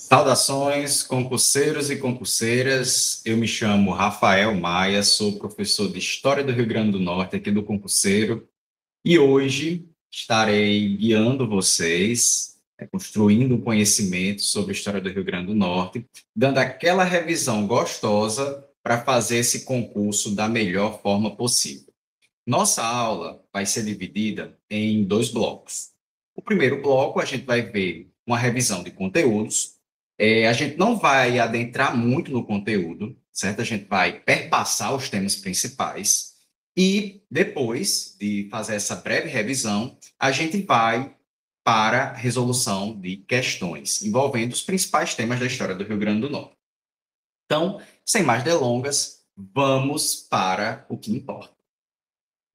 Saudações, concurseiros e concurseiras. Eu me chamo Rafael Maia, sou professor de História do Rio Grande do Norte, aqui do Concurseiro, e hoje estarei guiando vocês, construindo um conhecimento sobre a história do Rio Grande do Norte, dando aquela revisão gostosa para fazer esse concurso da melhor forma possível. Nossa aula vai ser dividida em dois blocos. O primeiro bloco, a gente vai ver uma revisão de conteúdos. A gente não vai adentrar muito no conteúdo, certo? A gente vai perpassar os temas principais. E depois de fazer essa breve revisão, a gente vai para a resolução de questões envolvendo os principais temas da história do Rio Grande do Norte. Então, sem mais delongas, vamos para o que importa.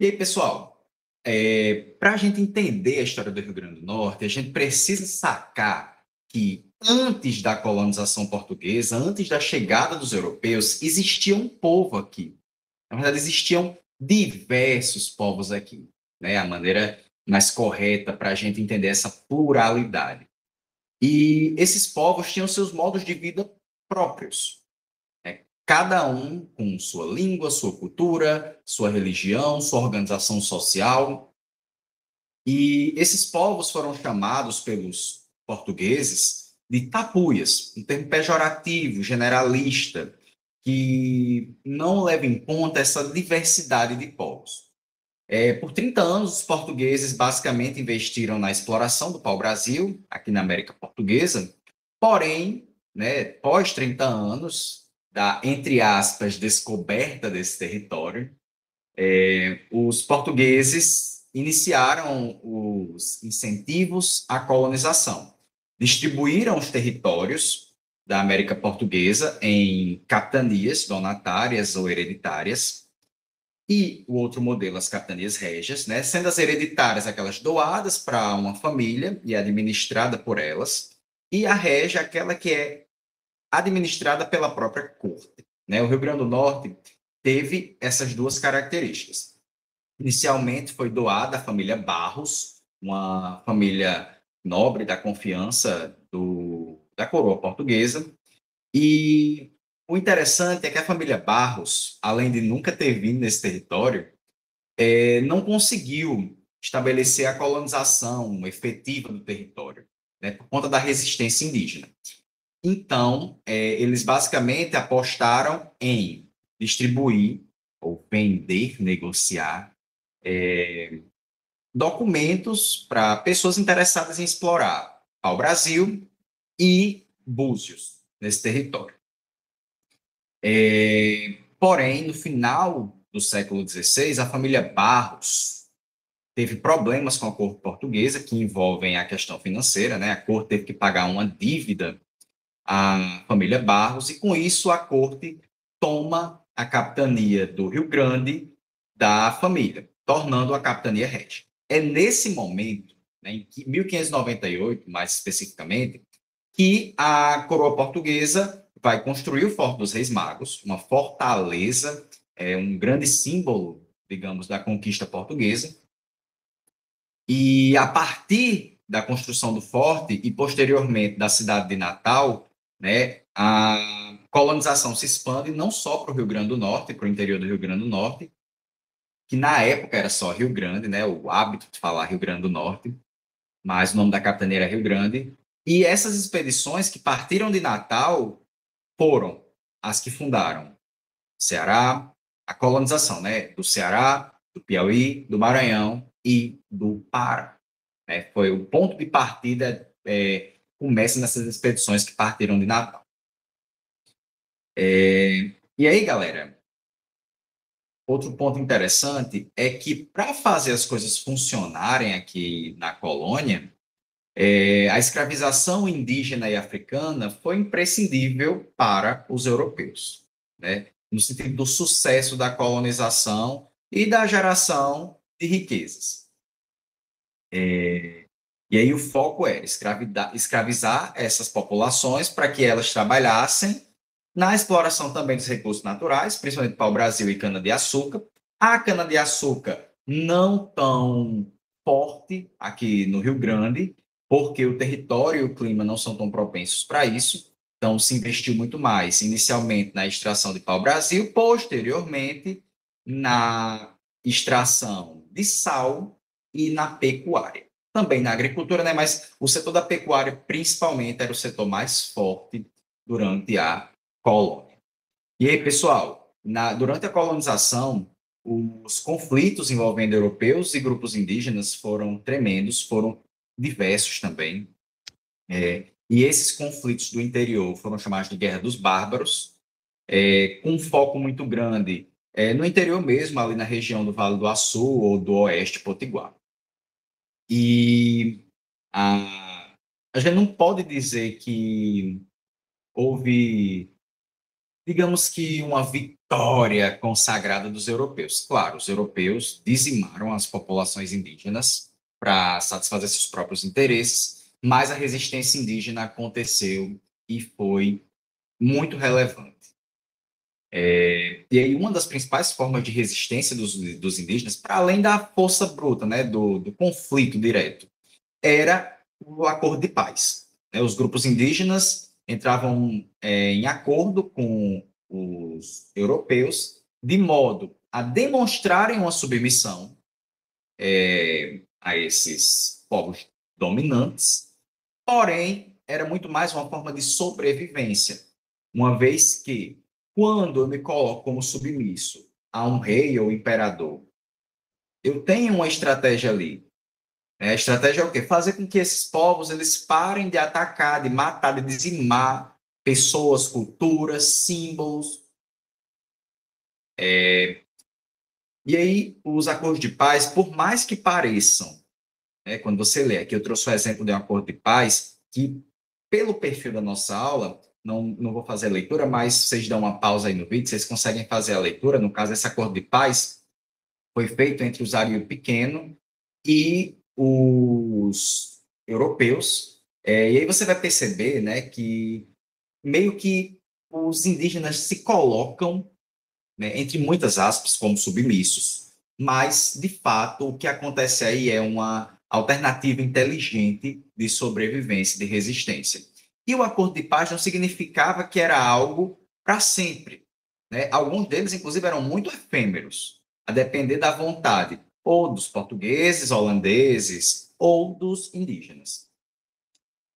E aí, pessoal, para a gente entender a história do Rio Grande do Norte, a gente precisa sacar que antes da colonização portuguesa, antes da chegada dos europeus, existia um povo aqui. Na verdade, existiam diversos povos aqui, né? A maneira mais correta para a gente entender essa pluralidade. E esses povos tinham seus modos de vida próprios, cada um com sua língua, sua cultura, sua religião, sua organização social. E esses povos foram chamados pelos portugueses de tapuias, um termo pejorativo, generalista, que não leva em conta essa diversidade de povos. Por 30 anos, os portugueses basicamente investiram na exploração do pau-brasil, aqui na América Portuguesa, porém, né, pós 30 anos, da, entre aspas, descoberta desse território, os portugueses iniciaram os incentivos à colonização. Distribuíram os territórios da América Portuguesa em capitanias donatárias ou hereditárias, e o outro modelo, as capitanias régias, né, sendo as hereditárias aquelas doadas para uma família e administrada por elas, e a régia aquela que é administrada pela própria corte, né? O Rio Grande do Norte teve essas duas características. Inicialmente foi doada à família Barros, uma família nobre da confiança da coroa portuguesa, e o interessante é que a família Barros, além de nunca ter vindo nesse território, não conseguiu estabelecer a colonização efetiva do território, né, por conta da resistência indígena. Então, eles basicamente apostaram em distribuir ou vender, negociar documentos para pessoas interessadas em explorar ao Brasil e Búzios, nesse território. Porém, no final do século XVI, a família Barros teve problemas com a corte portuguesa, que envolvem a questão financeira, né? A corte teve que pagar uma dívida à família Barros, e com isso a corte toma a capitania do Rio Grande da família, tornando a capitania régia. É nesse momento, né, em 1598, mais especificamente, que a coroa portuguesa vai construir o Forte dos Reis Magos, uma fortaleza, um grande símbolo, digamos, da conquista portuguesa. E a partir da construção do forte e posteriormente da cidade de Natal, né, a colonização se expande não só para o Rio Grande do Norte, para o interior do Rio Grande do Norte, que na época era só Rio Grande, né, o hábito de falar Rio Grande do Norte, mas o nome da capitania era Rio Grande. E essas expedições que partiram de Natal foram as que fundaram o Ceará, a colonização, né, do Ceará, do Piauí, do Maranhão e do Pará. Foi o ponto de partida, começa nessas expedições que partiram de Natal. E aí, galera, outro ponto interessante é que para fazer as coisas funcionarem aqui na colônia, a escravização indígena e africana foi imprescindível para os europeus, né? No sentido do sucesso da colonização e da geração de riquezas. E aí o foco era escravizar essas populações para que elas trabalhassem na exploração também dos recursos naturais, principalmente pau-brasil e cana-de-açúcar. A cana-de-açúcar não tão forte aqui no Rio Grande, porque o território e o clima não são tão propensos para isso. Então, se investiu muito mais, inicialmente, na extração de pau-brasil, posteriormente, na extração de sal e na pecuária. Também na agricultura, né? Mas o setor da pecuária, principalmente, era o setor mais forte durante a colônia. E aí, pessoal, durante a colonização, os conflitos envolvendo europeus e grupos indígenas foram tremendos, foram diversos também. E esses conflitos do interior foram chamados de Guerra dos Bárbaros, com um foco muito grande no interior mesmo, ali na região do Vale do Açu ou do Oeste Potiguar. E a gente não pode dizer que houve, digamos que, uma vitória consagrada dos europeus. Claro, os europeus dizimaram as populações indígenas para satisfazer seus próprios interesses, mas a resistência indígena aconteceu e foi muito relevante. E aí, uma das principais formas de resistência dos indígenas, para além da força bruta, né, do conflito direto, era o acordo de paz. Os grupos indígenas entravam em acordo com os europeus, de modo a demonstrarem uma submissão a esses povos dominantes, porém, era muito mais uma forma de sobrevivência, uma vez que, quando eu me coloco como submisso a um rei ou imperador, eu tenho uma estratégia ali. A estratégia é o quê? Fazer com que esses povos eles parem de atacar, de matar, de dizimar pessoas, culturas, símbolos. E aí, os acordos de paz, por mais que pareçam, quando você lê, aqui eu trouxe o exemplo de um acordo de paz, que pelo perfil da nossa aula, não vou fazer a leitura, mas vocês dão uma pausa aí no vídeo, vocês conseguem fazer a leitura. No caso, esse acordo de paz foi feito entre o Zario Pequeno e os europeus. E aí você vai perceber, né, que meio que os indígenas se colocam, né, entre muitas aspas, como submissos, mas, de fato, o que acontece aí é uma alternativa inteligente de sobrevivência, de resistência. E o acordo de paz não significava que era algo para sempre. Né? Alguns deles, inclusive, eram muito efêmeros, a depender da vontade ou dos portugueses, holandeses ou dos indígenas.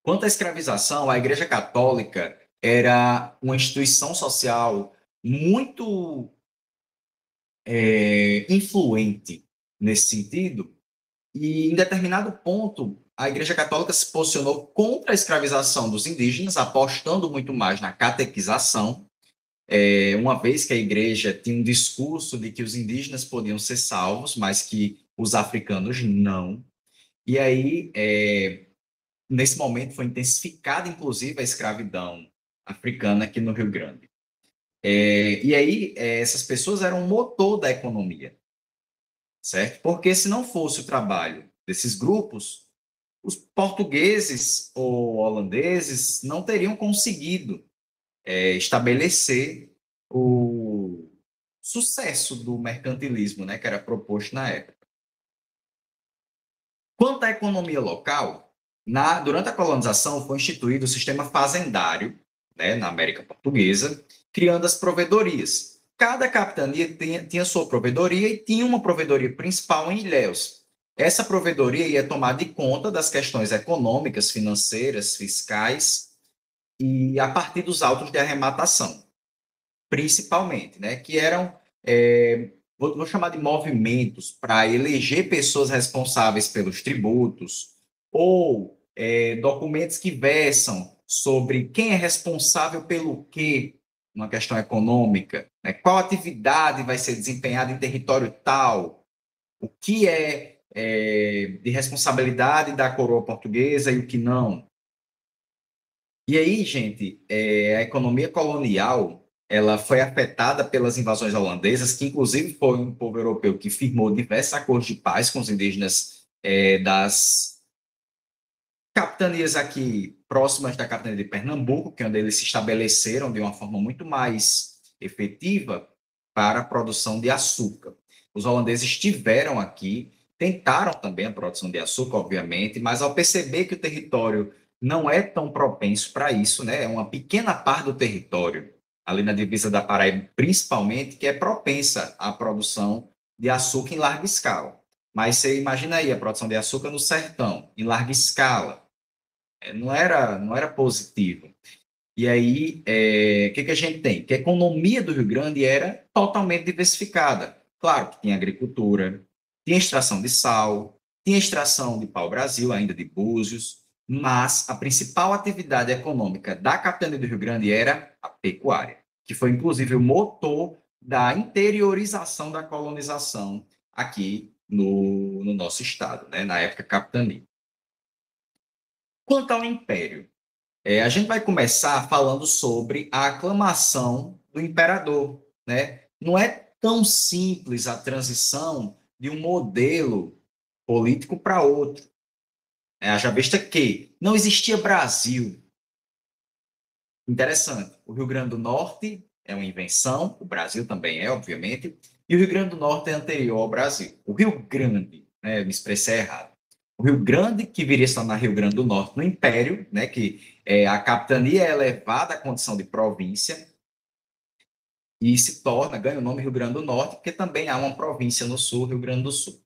Quanto à escravização, a Igreja Católica era uma instituição social muito influente nesse sentido, e em determinado ponto a Igreja Católica se posicionou contra a escravização dos indígenas, apostando muito mais na catequização, uma vez que a Igreja tinha um discurso de que os indígenas podiam ser salvos, mas que os africanos não. E aí, nesse momento, foi intensificada, inclusive, a escravidão africana aqui no Rio Grande. E aí, essas pessoas eram o motor da economia, certo? Porque se não fosse o trabalho desses grupos, os portugueses ou holandeses não teriam conseguido estabelecer o sucesso do mercantilismo, né, que era proposto na época. Quanto à economia local, durante a colonização foi instituído o sistema fazendário, né, na América Portuguesa, criando as provedorias. Cada capitania tinha sua provedoria e tinha uma provedoria principal em Ilhéus. Essa provedoria ia tomar de conta das questões econômicas, financeiras, fiscais e a partir dos autos de arrematação, principalmente, né, que eram, vou chamar de movimentos para eleger pessoas responsáveis pelos tributos ou documentos que versam sobre quem é responsável pelo quê, uma questão econômica, né, qual atividade vai ser desempenhada em território tal, o que de responsabilidade da coroa portuguesa e o que não. E aí, gente, a economia colonial ela foi afetada pelas invasões holandesas, que inclusive foi um povo europeu que firmou diversos acordos de paz com os indígenas das capitanias aqui próximas da capitania de Pernambuco, que é onde eles se estabeleceram de uma forma muito mais efetiva para a produção de açúcar. Os holandeses estiveram aqui tentaram também a produção de açúcar, obviamente, mas ao perceber que o território não é tão propenso para isso, né? É uma pequena parte do território, ali na divisa da Paraíba, principalmente, que é propensa à produção de açúcar em larga escala. Mas você imagina aí a produção de açúcar no sertão, em larga escala. Não era positivo. E aí, o que a gente tem? Que a economia do Rio Grande era totalmente diversificada. Claro que tinha agricultura, tinha extração de sal, tinha extração de pau-brasil, ainda de Búzios, mas a principal atividade econômica da capitania do Rio Grande era a pecuária, que foi inclusive o motor da interiorização da colonização aqui no nosso estado, né, na época capitania. Quanto ao Império, a gente vai começar falando sobre a aclamação do imperador, né? Não é tão simples a transição de um modelo político para outro. Haja vista que não existia Brasil. Interessante, o Rio Grande do Norte é uma invenção, o Brasil também é, obviamente, e o Rio Grande do Norte é anterior ao Brasil. O Rio Grande, né, eu me expressei errado. O Rio Grande, que viria a se tornar Rio Grande do Norte no Império, né, que a capitania é elevada à condição de província e se torna, ganha o nome Rio Grande do Norte, porque também há uma província no sul, Rio Grande do Sul.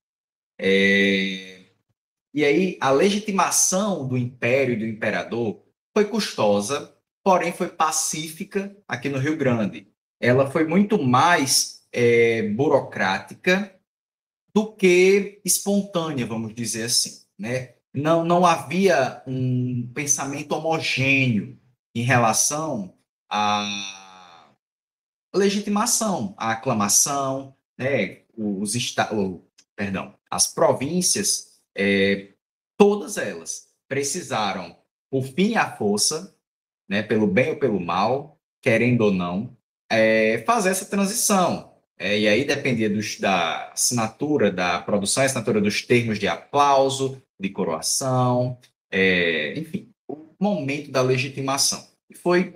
E aí, a legitimação do império e do imperador foi custosa, porém foi pacífica aqui no Rio Grande. Ela foi muito mais burocrática do que espontânea, vamos dizer assim, né? Não havia um pensamento homogêneo em relação à legitimação, à aclamação, né? Perdão, as províncias, todas elas precisaram, por fim à força, né, pelo bem ou pelo mal, querendo ou não, fazer essa transição. E aí dependia da assinatura, da produção e assinatura dos termos de aplauso, de coroação, enfim, o momento da legitimação. E foi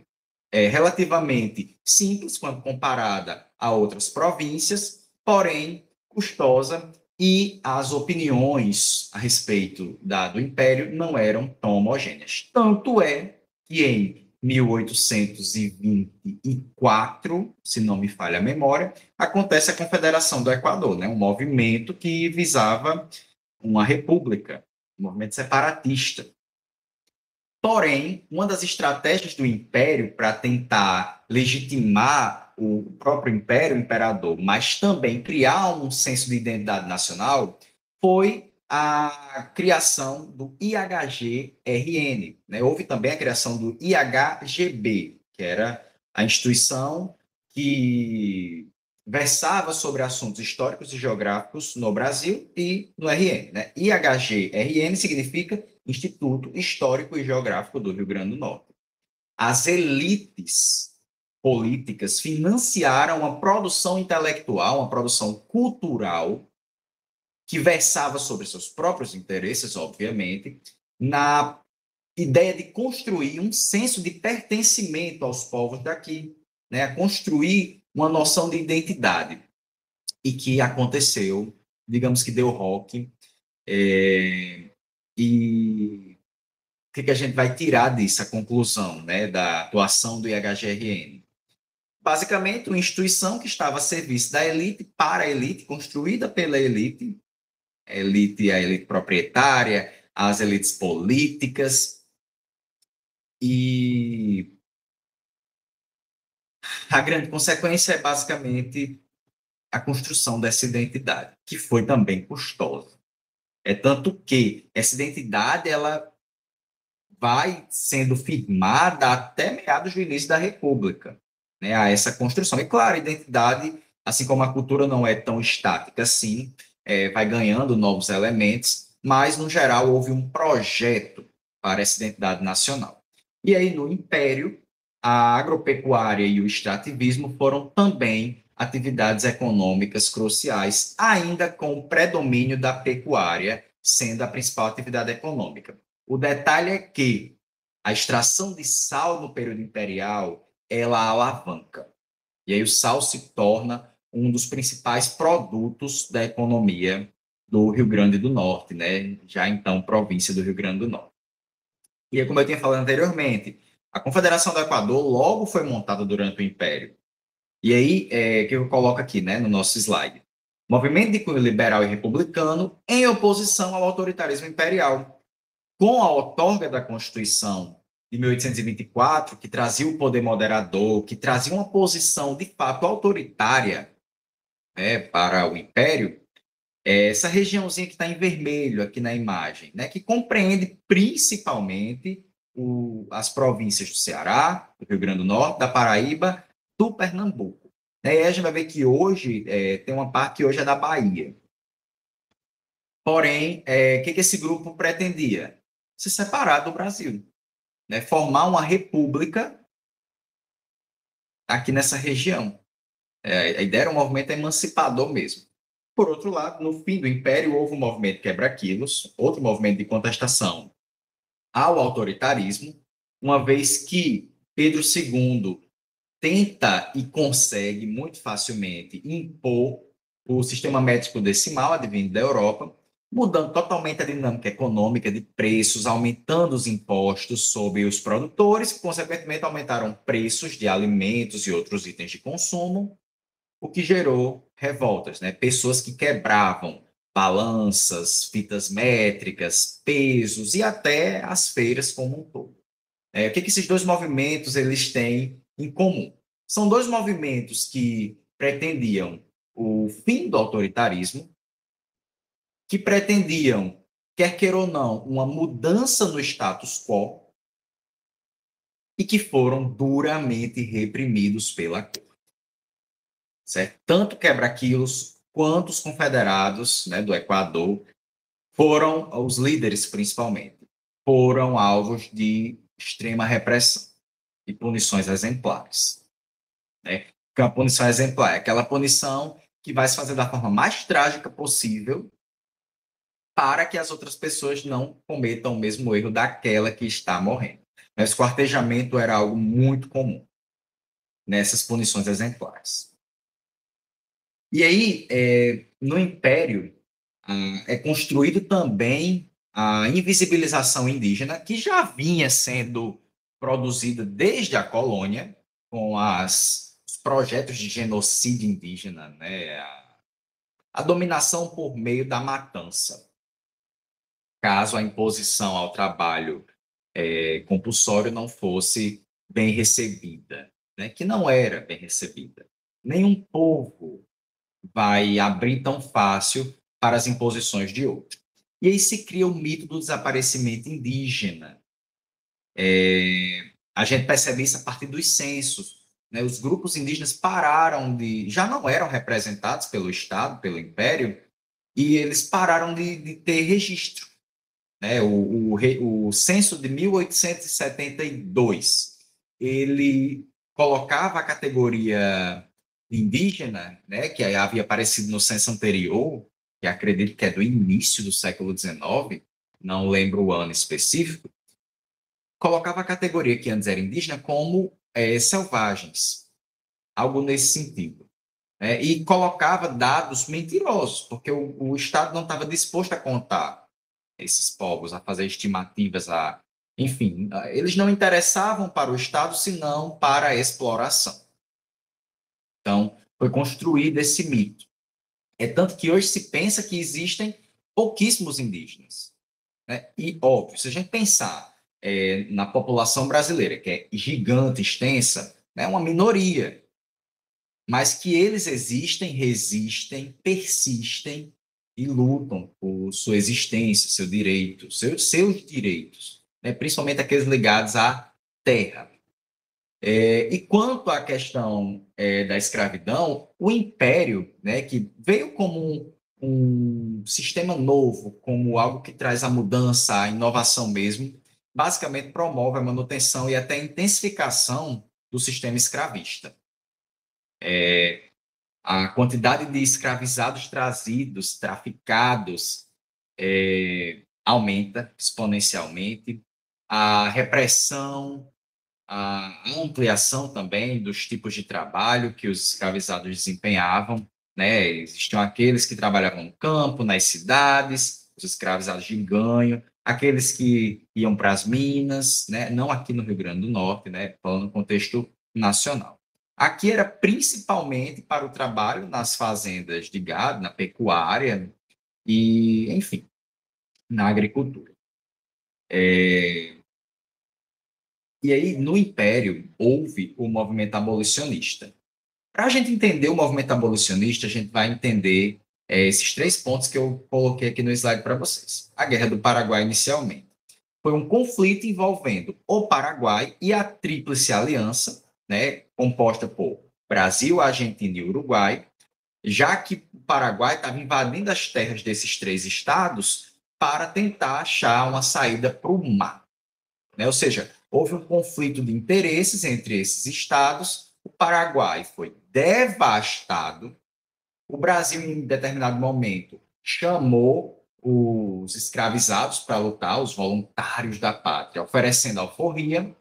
relativamente simples quando comparada a outras províncias, porém custosa, e as opiniões a respeito do Império não eram tão homogêneas. Tanto é que em 1824, se não me falha a memória, acontece a Confederação do Equador, né? Um movimento que visava uma república, um movimento separatista. Porém, uma das estratégias do Império para tentar legitimar o próprio Império, o imperador, mas também criar um senso de identidade nacional, foi a criação do IHGRN, né? Houve também a criação do IHGB, que era a instituição que versava sobre assuntos históricos e geográficos no Brasil e no RN, né? IHGRN significa Instituto Histórico e Geográfico do Rio Grande do Norte. As elites políticas financiaram uma produção intelectual, uma produção cultural, que versava sobre seus próprios interesses, obviamente, na ideia de construir um senso de pertencimento aos povos daqui, né? A construir uma noção de identidade. E que aconteceu, digamos que deu rock, e o que a gente vai tirar disso, a conclusão, né, da atuação do IHGRN? Basicamente, uma instituição que estava a serviço da elite, para a elite, construída pela elite, a elite proprietária, as elites políticas, e a grande consequência é basicamente a construção dessa identidade, que foi também custosa. É tanto que essa identidade ela vai sendo firmada até meados do início da República, né, a essa construção. E, claro, a identidade, assim como a cultura não é tão estática assim, vai ganhando novos elementos, mas, no geral, houve um projeto para essa identidade nacional. E aí, no Império, a agropecuária e o extrativismo foram também atividades econômicas cruciais, ainda com o predomínio da pecuária sendo a principal atividade econômica. O detalhe é que a extração de sal no período imperial, ela alavanca. E aí o sal se torna um dos principais produtos da economia do Rio Grande do Norte, né? Já então província do Rio Grande do Norte. E como eu tinha falado anteriormente, a Confederação do Equador logo foi montada durante o Império. E aí, que eu coloco aqui, né, no nosso slide. Movimento de cunho liberal e republicano em oposição ao autoritarismo imperial. Com a outorga da Constituição de 1824, que trazia o poder moderador, que trazia uma posição de fato autoritária, né, para o Império, essa regiãozinha que está em vermelho aqui na imagem, né, que compreende principalmente as províncias do Ceará, do Rio Grande do Norte, da Paraíba, do Pernambuco. E aí a gente vai ver que hoje tem uma parte que hoje é da Bahia. Porém, o que esse grupo pretendia? Se separar do Brasil, né, formar uma república aqui nessa região. A ideia era um movimento emancipador mesmo. Por outro lado, no fim do Império, houve um movimento quebra-quilos, outro movimento de contestação ao autoritarismo, uma vez que Pedro II tenta e consegue muito facilmente impor o sistema métrico decimal advindo da Europa, mudando totalmente a dinâmica econômica de preços, aumentando os impostos sobre os produtores, que, consequentemente, aumentaram preços de alimentos e outros itens de consumo, o que gerou revoltas, né? Pessoas que quebravam balanças, fitas métricas, pesos e até as feiras como um todo. O que esses dois movimentos eles têm em comum? São dois movimentos que pretendiam o fim do autoritarismo, que pretendiam, quer queira ou não, uma mudança no status quo e que foram duramente reprimidos pela corte. Certo? Tanto quebra-quilos quanto os confederados, né, do Equador foram, os líderes principalmente, foram alvos de extrema repressão e punições exemplares. Né? Porque a punição exemplar é aquela punição que vai se fazer da forma mais trágica possível para que as outras pessoas não cometam o mesmo erro daquela que está morrendo. Mas o esquartejamento era algo muito comum nessas punições exemplares. E aí, no Império, é construído também a invisibilização indígena, que já vinha sendo produzida desde a colônia, com os projetos de genocídio indígena, né? A dominação por meio da matança. Caso a imposição ao trabalho compulsório não fosse bem recebida, né? Que não era bem recebida. Nenhum povo vai abrir tão fácil para as imposições de outro. E aí se cria o mito do desaparecimento indígena. A gente percebe isso a partir dos censos. Né? Os grupos indígenas pararam já não eram representados pelo Estado, pelo Império, e eles pararam de ter registro. Né? O censo de 1872, ele colocava a categoria indígena, né, que havia aparecido no censo anterior, que acredito que é do início do século XIX, não lembro o ano específico, colocava a categoria que antes era indígena como selvagens, algo nesse sentido. E colocava dados mentirosos, porque o Estado não estava disposto a contar esses povos, a fazer estimativas, enfim, eles não interessavam para o Estado, senão para a exploração. Então, foi construído esse mito. É tanto que hoje se pensa que existem pouquíssimos indígenas. Né? E, óbvio, se a gente pensar na população brasileira, que é gigante, extensa, é uma minoria, mas que eles existem, resistem, persistem e lutam por sua existência, seu direito, seus direitos, né? Principalmente aqueles ligados à terra. E quanto à questão da escravidão, o império, né, que veio como um sistema novo, como algo que traz a mudança, a inovação mesmo, basicamente promove a manutenção e até a intensificação do sistema escravista. A quantidade de escravizados trazidos, traficados, aumenta exponencialmente. A repressão, a ampliação também dos tipos de trabalho que os escravizados desempenhavam, né? Existiam aqueles que trabalhavam no campo, nas cidades, os escravizados de ganho, aqueles que iam para as minas, né? Não aqui no Rio Grande do Norte, né? Falando no contexto nacional. Aqui era principalmente para o trabalho nas fazendas de gado, na pecuária e, enfim, na agricultura. E aí, no Império, houve o movimento abolicionista. Para a gente entender o movimento abolicionista, a gente vai entender esses 3 pontos que eu coloquei aqui no slide para vocês. A Guerra do Paraguai, inicialmente, foi um conflito envolvendo o Paraguai e a Tríplice Aliança, né, composta por Brasil, Argentina e Uruguai, já que o Paraguai estava invadindo as terras desses 3 estados para tentar achar uma saída para o mar, né? Ou seja, houve um conflito de interesses entre esses estados. O Paraguai foi devastado. O Brasil, em determinado momento, chamou os escravizados para lutar, os voluntários da pátria, oferecendo alforria.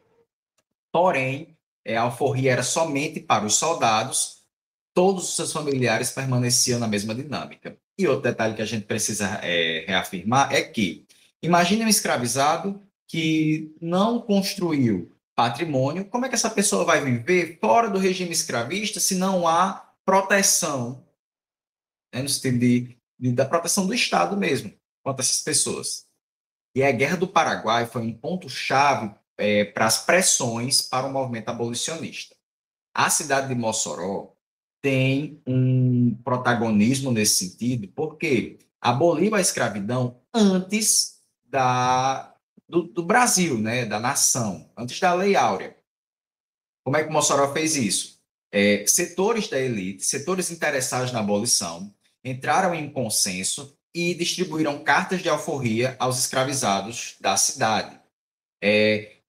Porém, a alforria era somente para os soldados. Todos os seus familiares permaneciam na mesma dinâmica. E outro detalhe que a gente precisa reafirmar é que, imagine um escravizado que não construiu patrimônio, como é que essa pessoa vai viver fora do regime escravista se não há proteção, né, no sentido da proteção do Estado mesmo, quanto a essas pessoas? E a Guerra do Paraguai foi um ponto-chave para as pressões para o movimento abolicionista. A cidade de Mossoró tem um protagonismo nesse sentido, porque aboliu a escravidão antes do Brasil, né, da nação, antes da Lei Áurea. Como é que Mossoró fez isso? Setores da elite, setores interessados na abolição, entraram em consenso e distribuíram cartas de alforria aos escravizados da cidade.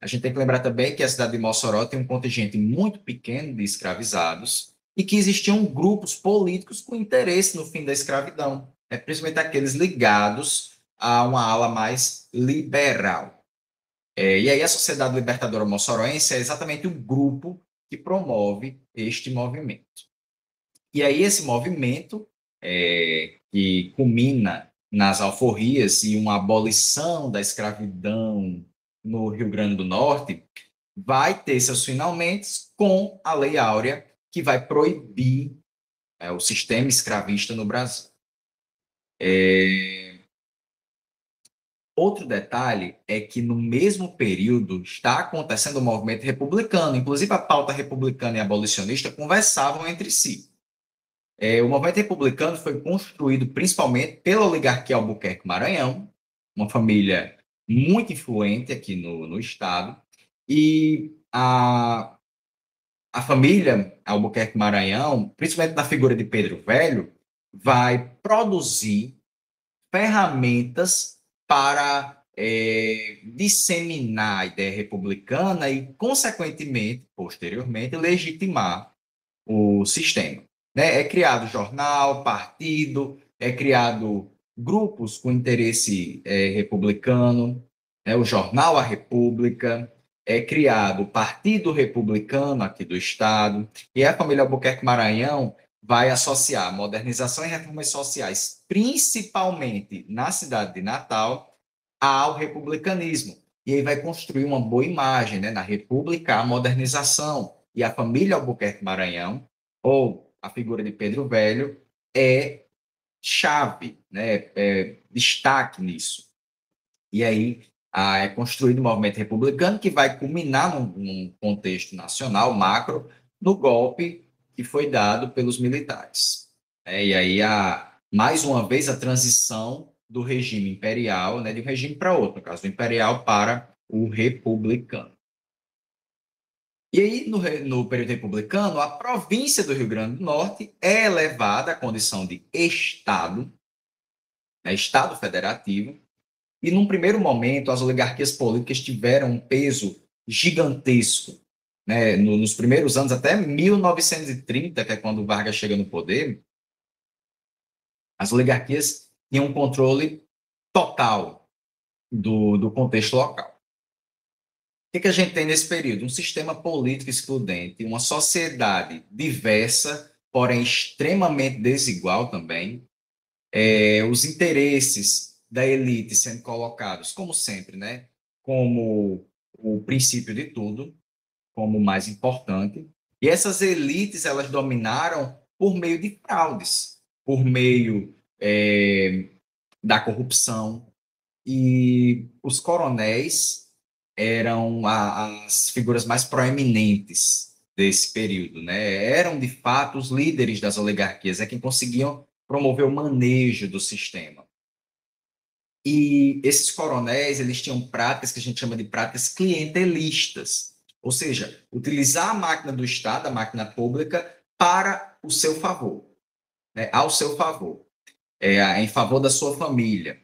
A gente tem que lembrar também que a cidade de Mossoró tem um contingente muito pequeno de escravizados e que existiam grupos políticos com interesse no fim da escravidão, principalmente aqueles ligados a uma ala mais liberal. E aí a Sociedade Libertadora Mossoroense é exatamente o grupo que promove este movimento. E aí esse movimento, que culmina nas alforrias e uma abolição da escravidão no Rio Grande do Norte, vai ter seus finalmente com a Lei Áurea, que vai proibir o sistema escravista no Brasil. Outro detalhe é que no mesmo período está acontecendo o movimento republicano, inclusive a pauta republicana e abolicionista conversavam entre si. O movimento republicano foi construído principalmente pela oligarquia Albuquerque Maranhão, uma família muito influente aqui no estado, e a família Albuquerque Maranhão, principalmente na figura de Pedro Velho, vai produzir ferramentas para disseminar a ideia republicana e, consequentemente, posteriormente, legitimar o sistema. Né? É criado jornal, partido, é criado grupos com interesse republicano, né? O jornal A República, é criado o Partido Republicano aqui do Estado, e a família Albuquerque Maranhão vai associar modernização e reformas sociais, principalmente na cidade de Natal, ao republicanismo. E aí vai construir uma boa imagem, né? Na República, a modernização. E a família Albuquerque Maranhão, ou a figura de Pedro Velho, é chave, né? Destaque nisso. E aí é construído um movimento republicano que vai culminar num contexto nacional, macro, no golpe que foi dado pelos militares. E aí, mais uma vez, a transição do regime imperial, né, de um regime para outro, no caso do imperial para o republicano. E aí, no período republicano, a província do Rio Grande do Norte é elevada à condição de Estado, né, Estado federativo, e num primeiro momento, as oligarquias políticas tiveram um peso gigantesco, né? Nos primeiros anos, até 1930, que é quando Vargas chega no poder, as oligarquias tinham um controle total do contexto local. O que a gente tem nesse período? Um sistema político excludente, uma sociedade diversa, porém extremamente desigual também. Os interesses da elite sendo colocados, como sempre, né, como o princípio de tudo, como o mais importante. E essas elites, elas dominaram por meio de fraudes, por meio da corrupção. E os coronéis eram as figuras mais proeminentes desse período, né? Eram, de fato, os líderes das oligarquias, é quem conseguiam promover o manejo do sistema. E esses coronéis, eles tinham práticas que a gente chama de práticas clientelistas, ou seja, utilizar a máquina do Estado, a máquina pública, para o seu favor, né? Ao seu favor, em favor da sua família.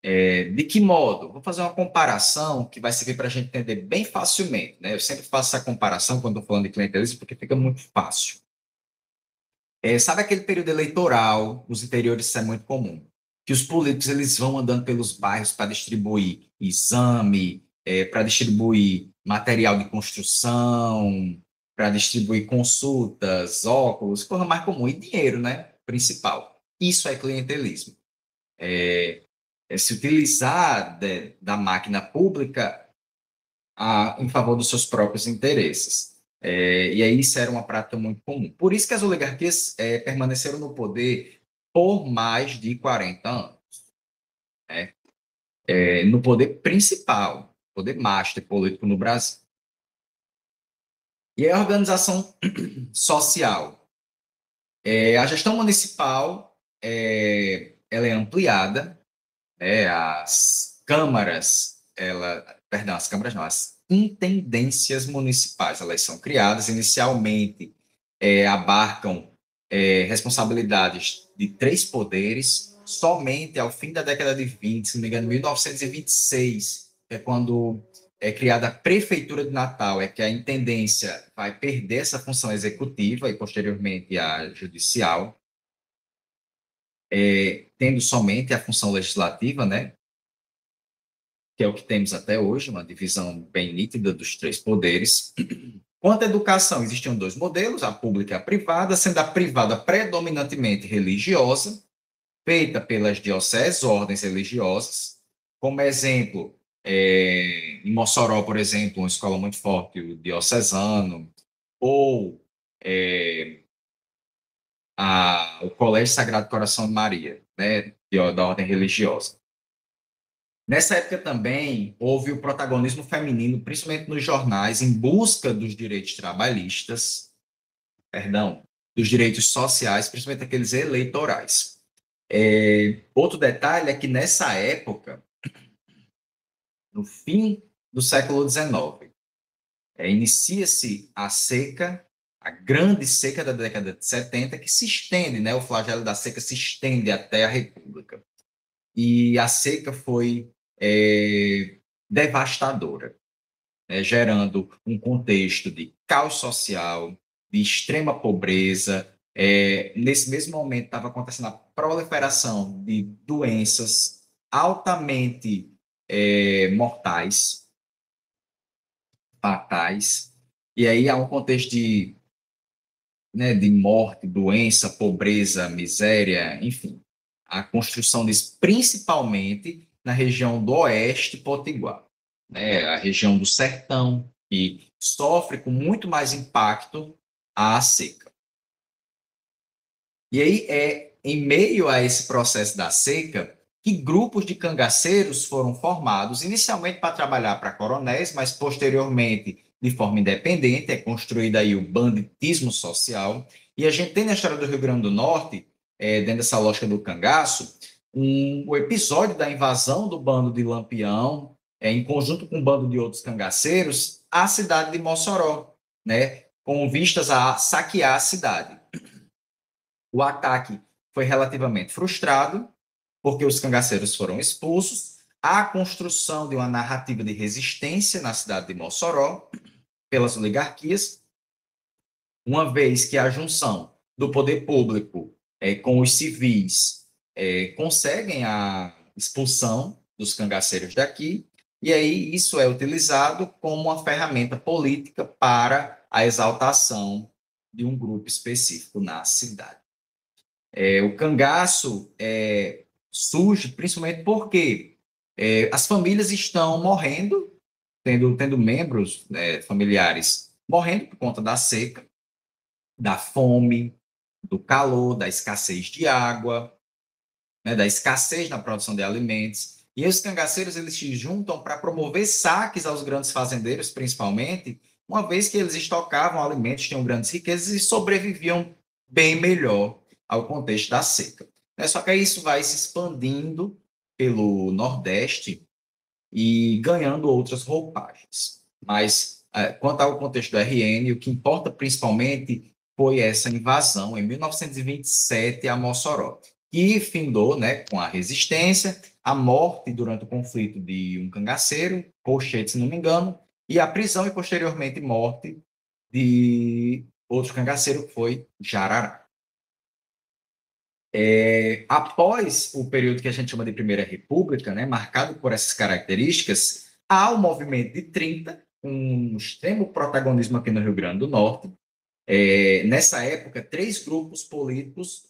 De que modo? Vou fazer uma comparação que vai servir para a gente entender bem facilmente, né? Eu sempre faço essa comparação quando estou falando de clientelismo, porque fica muito fácil. Sabe aquele período eleitoral, nos interiores isso é muito comum, que os políticos eles vão andando pelos bairros para distribuir exame, para distribuir material de construção, para distribuir consultas, óculos, coisa mais comum, e dinheiro, né? Principal. Isso é clientelismo. Se utilizar da máquina pública em favor dos seus próprios interesses. E aí isso era uma prática muito comum. Por isso que as oligarquias permaneceram no poder por mais de 40 anos. Né? No poder principal, poder master político no Brasil. E a organização social. A gestão municipal ela é ampliada, as câmaras, as câmaras não, as intendências municipais, elas são criadas inicialmente, abarcam responsabilidades de 3 poderes, somente ao fim da década de 20, se não me engano, 1926, é quando é criada a Prefeitura de Natal, é que a intendência vai perder essa função executiva e posteriormente a judicial, tendo somente a função legislativa, né? Que é o que temos até hoje, uma divisão bem nítida dos 3 poderes. Quanto à educação, existiam 2 modelos, a pública e a privada, sendo a privada predominantemente religiosa, feita pelas dioceses, ordens religiosas. Como exemplo, em Mossoró, por exemplo, uma escola muito forte, o diocesano, ou o Colégio Sagrado Coração de Maria, né, da ordem religiosa. Nessa época também houve o protagonismo feminino, principalmente nos jornais, em busca dos direitos trabalhistas, dos direitos sociais, principalmente aqueles eleitorais. Outro detalhe é que nessa época, no fim do século XIX, inicia-se a seca, a grande seca da década de 70, que se estende, né, o flagelo da seca se estende até a República. E a seca foi devastadora, né, gerando um contexto de caos social, de extrema pobreza. Nesse mesmo momento estava acontecendo a proliferação de doenças altamente mortais, fatais, e aí há um contexto de morte, doença, pobreza, miséria, enfim. A construção disso principalmente na região do Oeste Potiguar, né? A região do Sertão, que sofre com muito mais impacto a seca. E aí em meio a esse processo da seca que grupos de cangaceiros foram formados, inicialmente para trabalhar para coronéis, mas posteriormente de forma independente, é construído aí o banditismo social. E a gente tem na história do Rio Grande do Norte, dentro dessa lógica do cangaço, o episódio da invasão do bando de Lampião, em conjunto com um bando de outros cangaceiros, à cidade de Mossoró, né, com vistas a saquear a cidade. O ataque foi relativamente frustrado, porque os cangaceiros foram expulsos, há a construção de uma narrativa de resistência na cidade de Mossoró pelas oligarquias, uma vez que a junção do poder público com os civis conseguem a expulsão dos cangaceiros daqui, e aí isso é utilizado como uma ferramenta política para a exaltação de um grupo específico na cidade. O cangaço surge principalmente porque as famílias estão morrendo, tendo membros, familiares morrendo por conta da seca, da fome, do calor, da escassez de água, né, da escassez na produção de alimentos. E os cangaceiros eles se juntam para promover saques aos grandes fazendeiros, principalmente, uma vez que eles estocavam alimentos, tinham grandes riquezas e sobreviviam bem melhor ao contexto da seca. Só que aí isso vai se expandindo pelo Nordeste e ganhando outras roupagens. Mas, quanto ao contexto do RN, o que importa principalmente foi essa invasão em 1927 a Mossoró, que findou, né, com a resistência, a morte durante o conflito de um cangaceiro, Colchete, se não me engano, e a prisão e posteriormente morte de outro cangaceiro, que foi Jarará. Após o período que a gente chama de Primeira República, né, marcado por essas características, há o movimento de 30, um extremo protagonismo aqui no Rio Grande do Norte. Nessa época, 3 grupos políticos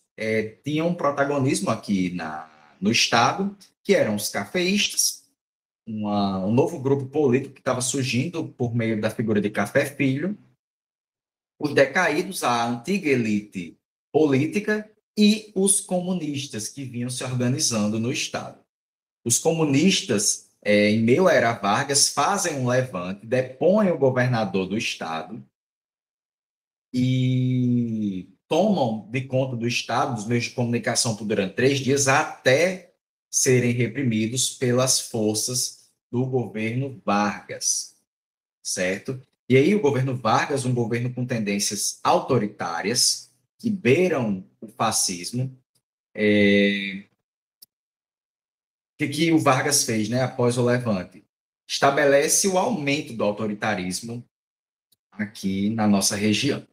tinham protagonismo aqui no Estado, que eram os cafeístas, um novo grupo político que estava surgindo por meio da figura de Café Filho, os decaídos, a antiga elite política e os comunistas que vinham se organizando no Estado. Os comunistas, em meio à era Vargas, fazem um levante, depõem o governador do Estado e tomam de conta do Estado, dos meios de comunicação, por durante 3 dias, até serem reprimidos pelas forças do governo Vargas, certo? E aí o governo Vargas, um governo com tendências autoritárias, que beiram o fascismo, o que o Vargas fez, né, após o levante? Estabelece o aumento do autoritarismo aqui na nossa região.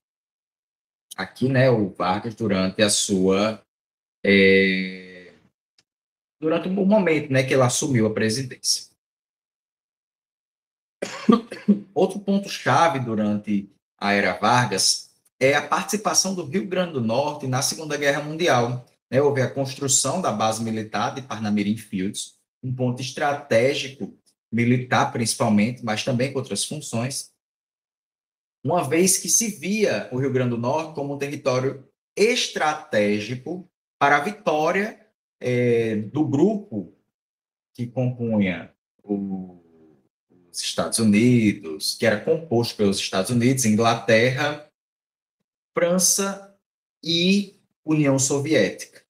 Aqui, né, o Vargas, durante a sua... durante o momento, né, que ele assumiu a presidência. Outro ponto-chave durante a era Vargas é a participação do Rio Grande do Norte na Segunda Guerra Mundial. Houve a construção da base militar de Parnamirim Fields, um ponto estratégico, militar principalmente, mas também com outras funções, uma vez que se via o Rio Grande do Norte como um território estratégico para a vitória do grupo que compunha os Estados Unidos, que era composto pelos Estados Unidos, Inglaterra, França e União Soviética.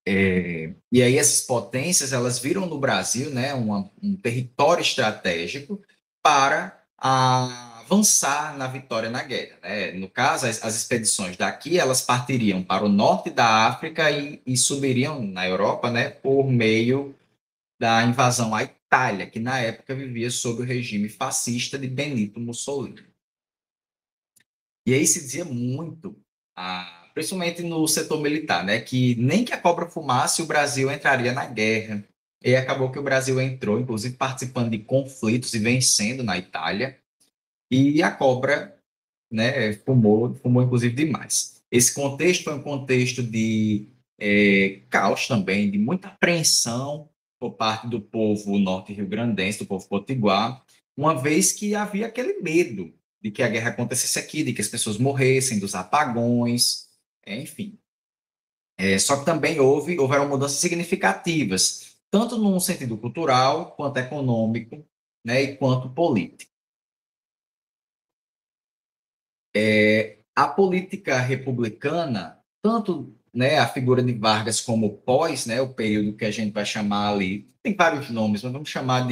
E aí essas potências elas viram no Brasil, né, um território estratégico para avançar na vitória na guerra, né? No caso, as expedições daqui elas partiriam para o norte da África e subiriam na Europa, né, por meio da invasão à Itália, que na época vivia sob o regime fascista de Benito Mussolini. E aí se dizia muito, principalmente no setor militar, né, que nem que a cobra fumasse, o Brasil entraria na guerra. E acabou que o Brasil entrou, inclusive participando de conflitos e vencendo na Itália, e a cobra, né, fumou inclusive demais. Esse contexto foi um contexto de caos também, de muita apreensão por parte do povo norte-riograndense, do povo potiguar, uma vez que havia aquele medo de que a guerra acontecesse aqui, de que as pessoas morressem, dos apagões, enfim. Só que também houveram mudanças significativas, tanto no sentido cultural, quanto econômico, né, e quanto político. A política republicana, tanto, né, a figura de Vargas como pós, né, o período que a gente vai chamar ali, tem vários nomes, mas vamos chamar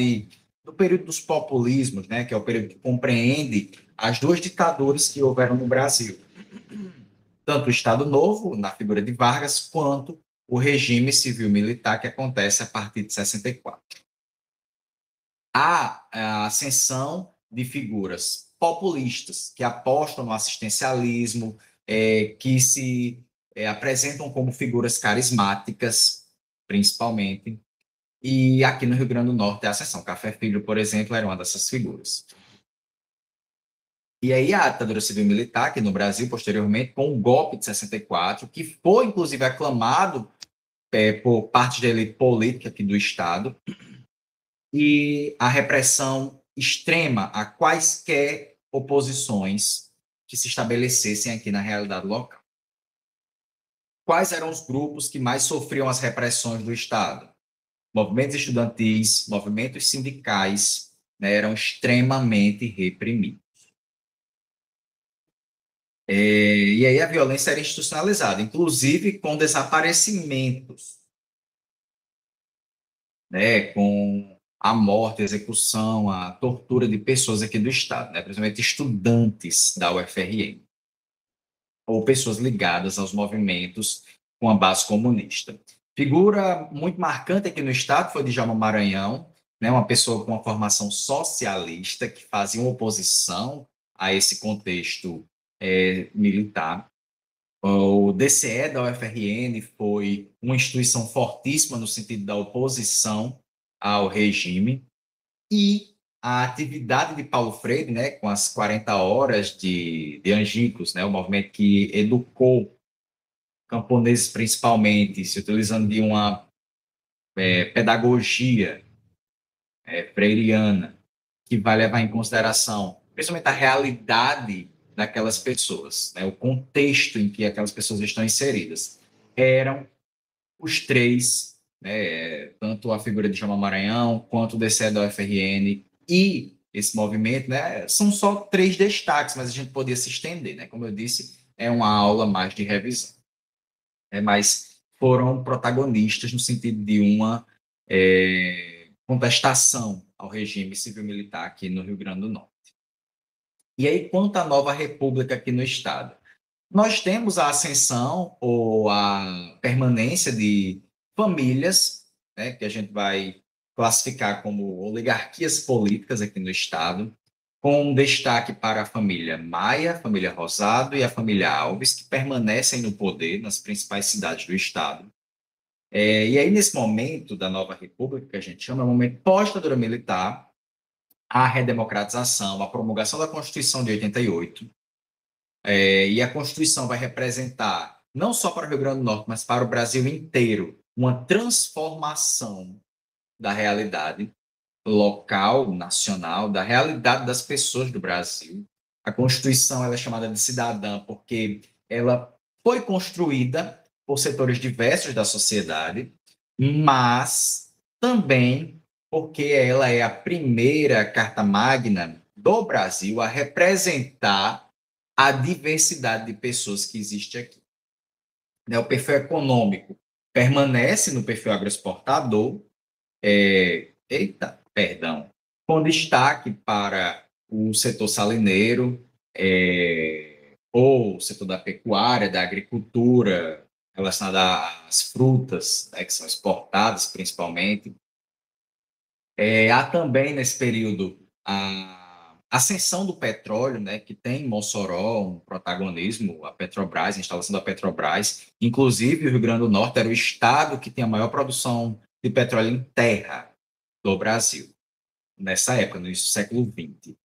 do período dos populismos, né, que é o período que compreende as 2 ditaduras que houveram no Brasil. Tanto o Estado Novo, na figura de Vargas, quanto o regime civil-militar que acontece a partir de 64. Há a ascensão de figuras populistas que apostam no assistencialismo, que se apresentam como figuras carismáticas, principalmente. E aqui no Rio Grande do Norte, a ascensão. Café Filho, por exemplo, era uma dessas figuras. E aí a ditadura civil-militar, aqui no Brasil, posteriormente, com o golpe de 64, que foi, inclusive, aclamado por parte da elite política aqui do Estado, e a repressão extrema a quaisquer oposições que se estabelecessem aqui na realidade local. Quais eram os grupos que mais sofriam as repressões do Estado? Movimentos estudantis, movimentos sindicais, né, eram extremamente reprimidos. E aí a violência era institucionalizada, inclusive com desaparecimentos, né, com a morte, a execução, a tortura de pessoas aqui do Estado, né, principalmente estudantes da UFRN, ou pessoas ligadas aos movimentos com a base comunista. Figura muito marcante aqui no Estado foi Djalma Maranhão, né, uma pessoa com uma formação socialista que fazia uma oposição a esse contexto militar. O DCE da UFRN foi uma instituição fortíssima no sentido da oposição ao regime, e a atividade de Paulo Freire, né, com as 40 horas de Angicos, né, o movimento que educou camponeses principalmente, se utilizando de uma pedagogia freiriana, que vai levar em consideração principalmente a realidade daquelas pessoas, né, o contexto em que aquelas pessoas estão inseridas. Eram os três, né, tanto a figura de Djalma Maranhão, quanto o DCE da UFRN e esse movimento, né, são só três destaques, mas a gente podia se estender, né? Como eu disse, é uma aula mais de revisão. Mas foram protagonistas no sentido de uma contestação ao regime civil-militar aqui no Rio Grande do Norte. E aí, quanto à nova república aqui no Estado? Nós temos a ascensão ou a permanência de famílias, né, que a gente vai classificar como oligarquias políticas aqui no Estado, com um destaque para a família Maia, a família Rosado e a família Alves, que permanecem no poder nas principais cidades do Estado. E aí, nesse momento da nova república, que a gente chama, é um momento pós-ditadura militar, a redemocratização, a promulgação da Constituição de 88, e a Constituição vai representar, não só para o Rio Grande do Norte, mas para o Brasil inteiro, uma transformação da realidade local, nacional, da realidade das pessoas do Brasil. A Constituição ela é chamada de cidadã porque ela foi construída por setores diversos da sociedade, mas também porque ela é a primeira carta magna do Brasil a representar a diversidade de pessoas que existe aqui. O perfil econômico permanece no perfil agroexportador, com destaque para o setor salineiro, ou o setor da pecuária, da agricultura, relacionada às frutas, né, que são exportadas principalmente. Há também, nesse período, a ascensão do petróleo, né, que tem em Mossoró um protagonismo, a Petrobras, a instalação da Petrobras. Inclusive, o Rio Grande do Norte era o estado que tem a maior produção de petróleo em terra do Brasil, nessa época, no início do século XX.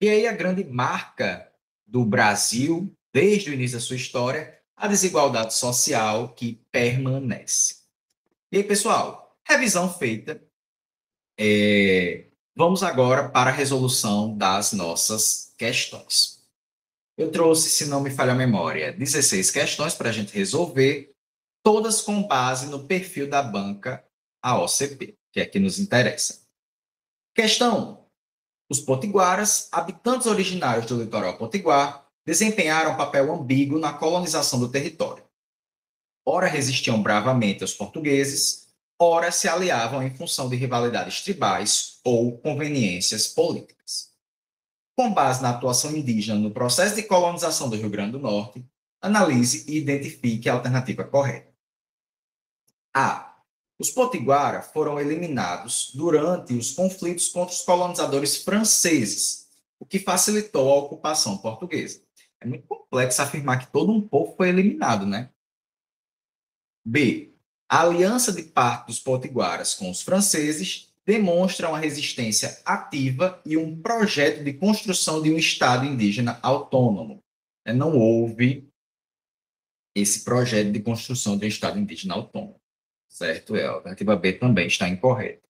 E aí a grande marca do Brasil, desde o início da sua história, a desigualdade social que permanece. E aí, pessoal, revisão feita. Vamos agora para a resolução das nossas questões. Eu trouxe, se não me falha a memória, 16 questões para a gente resolver, todas com base no perfil da banca AOCP, que é que nos interessa. Questão 1. Os potiguaras, habitantes originários do litoral potiguar, desempenharam um papel ambíguo na colonização do território. Ora resistiam bravamente aos portugueses, ora se aliavam em função de rivalidades tribais ou conveniências políticas. Com base na atuação indígena no processo de colonização do Rio Grande do Norte, analise e identifique a alternativa correta. A. Os potiguara foram eliminados durante os conflitos contra os colonizadores franceses, o que facilitou a ocupação portuguesa. É muito complexo afirmar que todo um povo foi eliminado, né? B. A aliança de parte dos potiguaras com os franceses demonstra uma resistência ativa e um projeto de construção de um Estado indígena autônomo. Não houve esse projeto de construção de um Estado indígena autônomo, certo? A alternativa B também está incorreta.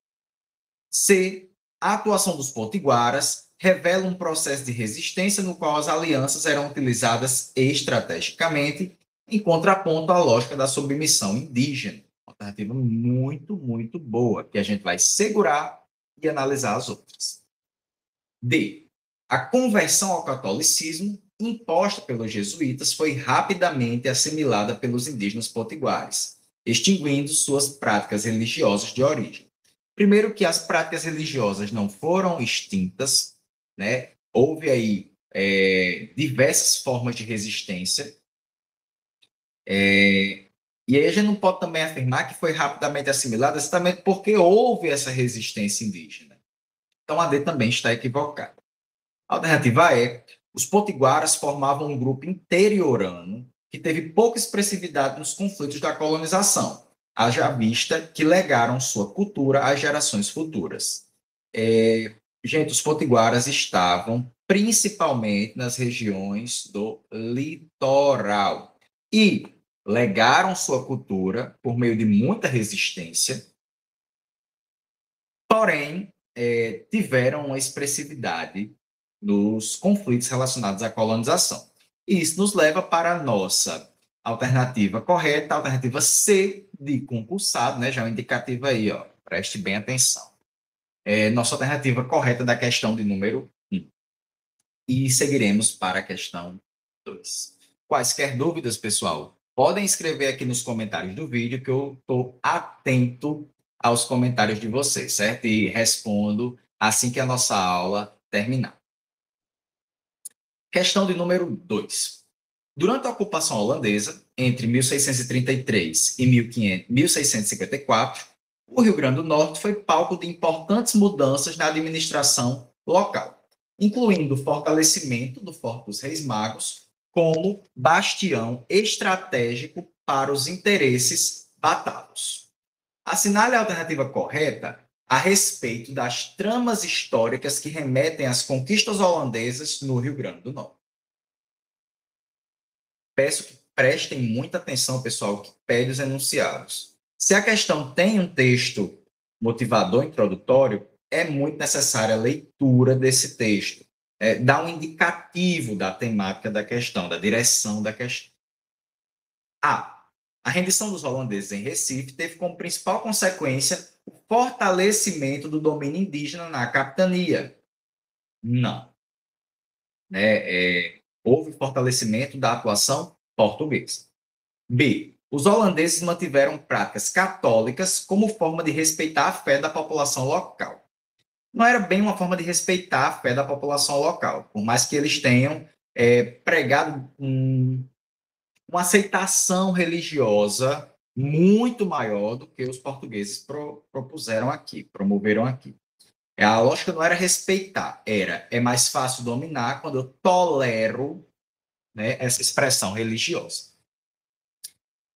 C. A atuação dos potiguaras revela um processo de resistência no qual as alianças eram utilizadas estrategicamente, em contraponto à lógica da submissão indígena. Alternativa muito, muito boa, que a gente vai segurar e analisar as outras. D. A conversão ao catolicismo, imposta pelos jesuítas, foi rapidamente assimilada pelos indígenas potiguares, extinguindo suas práticas religiosas de origem. Primeiro que as práticas religiosas não foram extintas, né? Houve aí diversas formas de resistência, e aí a gente não pode também afirmar que foi rapidamente assimilada, exatamente porque houve essa resistência indígena. Então a D também está equivocada. A alternativa E, os potiguaras formavam um grupo interiorano que teve pouca expressividade nos conflitos da colonização, haja vista que legaram sua cultura às gerações futuras. Gente, os potiguaras estavam principalmente nas regiões do litoral e legaram sua cultura por meio de muita resistência, porém tiveram uma expressividade nos conflitos relacionados à colonização. E isso nos leva para a nossa alternativa correta, a alternativa C de concursado, né? Já é um indicativo aí, ó, preste bem atenção. Nossa alternativa correta da questão de número 1. E seguiremos para a questão 2. Quaisquer dúvidas, pessoal, podem escrever aqui nos comentários do vídeo, que eu estou atento aos comentários de vocês, certo? E respondo assim que a nossa aula terminar. Questão de número 2. Durante a ocupação holandesa, entre 1633 e 1654, o Rio Grande do Norte foi palco de importantes mudanças na administração local, incluindo o fortalecimento do Forte dos Reis Magos como bastião estratégico para os interesses batalos. Assinale a alternativa correta a respeito das tramas históricas que remetem às conquistas holandesas no Rio Grande do Norte. Peço que prestem muita atenção, pessoal, que pede os enunciados. Se a questão tem um texto motivador introdutório, é muito necessária a leitura desse texto. Dá um indicativo da temática da questão, da direção da questão. A rendição dos holandeses em Recife teve como principal consequência o fortalecimento do domínio indígena na capitania. Não. Houve fortalecimento da atuação portuguesa. B. Os holandeses mantiveram práticas católicas como forma de respeitar a fé da população local. Não era bem uma forma de respeitar a fé da população local, por mais que eles tenham pregado uma aceitação religiosa muito maior do que os portugueses propuseram aqui, promoveram aqui. A lógica não era respeitar, é mais fácil dominar quando eu tolero, né, essa expressão religiosa.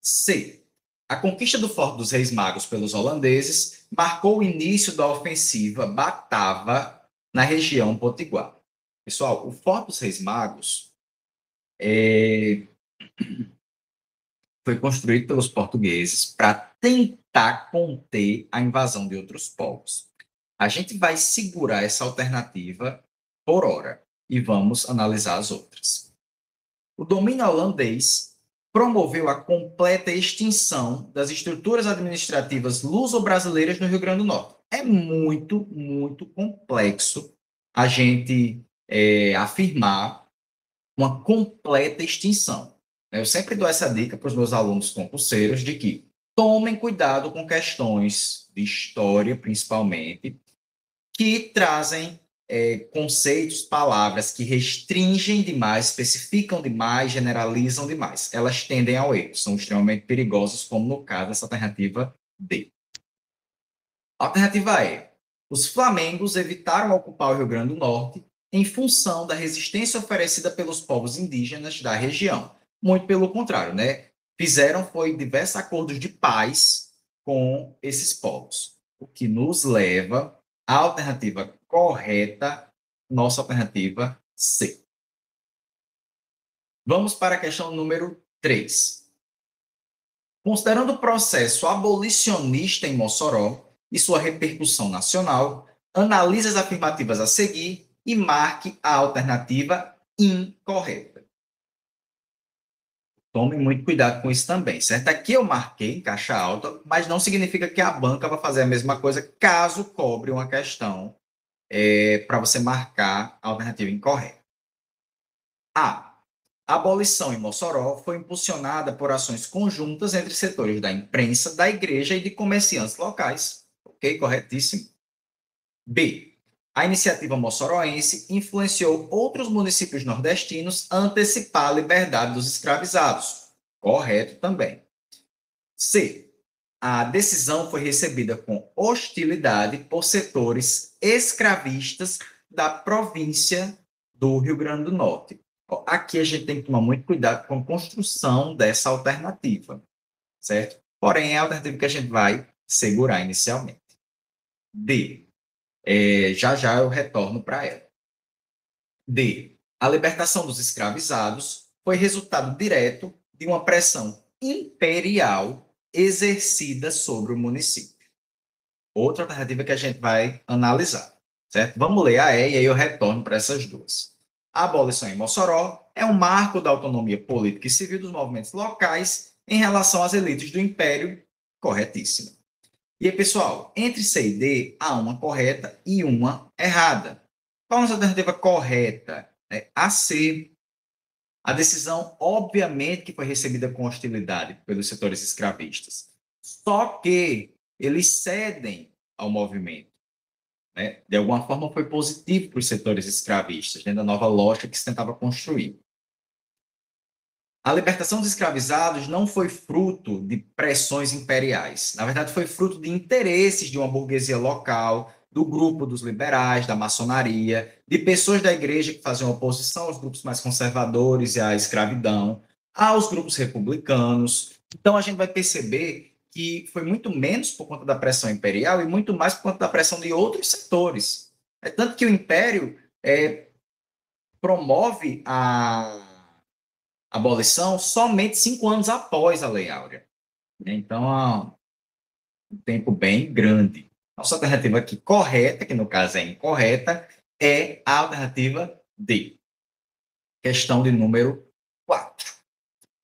C. A conquista do Forte dos Reis Magos pelos holandeses marcou o início da ofensiva Batava na região potiguar. Pessoal, o Forte dos Reis Magos foi construído pelos portugueses para tentar conter a invasão de outros povos. A gente vai segurar essa alternativa por hora e vamos analisar as outras. O domínio holandês promoveu a completa extinção das estruturas administrativas luso-brasileiras no Rio Grande do Norte. É muito, muito complexo a gente afirmar uma completa extinção. Eu sempre dou essa dica para os meus alunos concurseiros de que tomem cuidado com questões de história, principalmente, que trazem conceitos, palavras que restringem demais, especificam demais, generalizam demais. Elas tendem ao erro, são extremamente perigosas, como no caso dessa alternativa D. Alternativa E. Os flamengos evitaram ocupar o Rio Grande do Norte em função da resistência oferecida pelos povos indígenas da região. Muito pelo contrário, né? Fizeram diversos acordos de paz com esses povos. o que nos leva à alternativa correta, nossa alternativa C. Vamos para a questão número 3. Considerando o processo abolicionista em Mossoró e sua repercussão nacional, analise as afirmativas a seguir e marque a alternativa incorreta. Tome muito cuidado com isso também, certo? Aqui eu marquei em caixa alta, mas não significa que a banca vai fazer a mesma coisa caso cobre uma questão para você marcar a alternativa incorreta. A abolição em Mossoró foi impulsionada por ações conjuntas entre setores da imprensa, da igreja e de comerciantes locais. Ok? Corretíssimo. B. A iniciativa moçoroense influenciou outros municípios nordestinos a antecipar a liberdade dos escravizados. Correto também. C. A decisão foi recebida com hostilidade por setores escravistas da província do Rio Grande do Norte. Aqui a gente tem que tomar muito cuidado com a construção dessa alternativa, certo? Porém, é a alternativa que a gente vai segurar inicialmente. D. Já já eu retorno para ela. D. A libertação dos escravizados foi resultado direto de uma pressão imperial exercida sobre o município. Outra alternativa que a gente vai analisar, certo? Vamos ler a E e aí eu retorno para essas duas. A abolição em Mossoró é um marco da autonomia política e civil dos movimentos locais em relação às elites do Império, corretíssima. E aí, pessoal, entre C e D, há uma correta e uma errada. Qual a alternativa correta? É a C. A decisão, obviamente, que foi recebida com hostilidade pelos setores escravistas. Só que eles cedem ao movimento. Né? De alguma forma, foi positivo para os setores escravistas, dentro da nova lógica que se tentava construir. A libertação dos escravizados não foi fruto de pressões imperiais. Na verdade, foi fruto de interesses de uma burguesia local, do grupo dos liberais, da maçonaria, de pessoas da igreja que faziam oposição aos grupos mais conservadores e à escravidão, aos grupos republicanos. Então, a gente vai perceber que foi muito menos por conta da pressão imperial e muito mais por conta da pressão de outros setores. É tanto que o Império promove a abolição somente 5 anos após a Lei Áurea. Então, um tempo bem grande. Nossa alternativa aqui correta, que no caso é incorreta, é a alternativa D. Questão de número 4.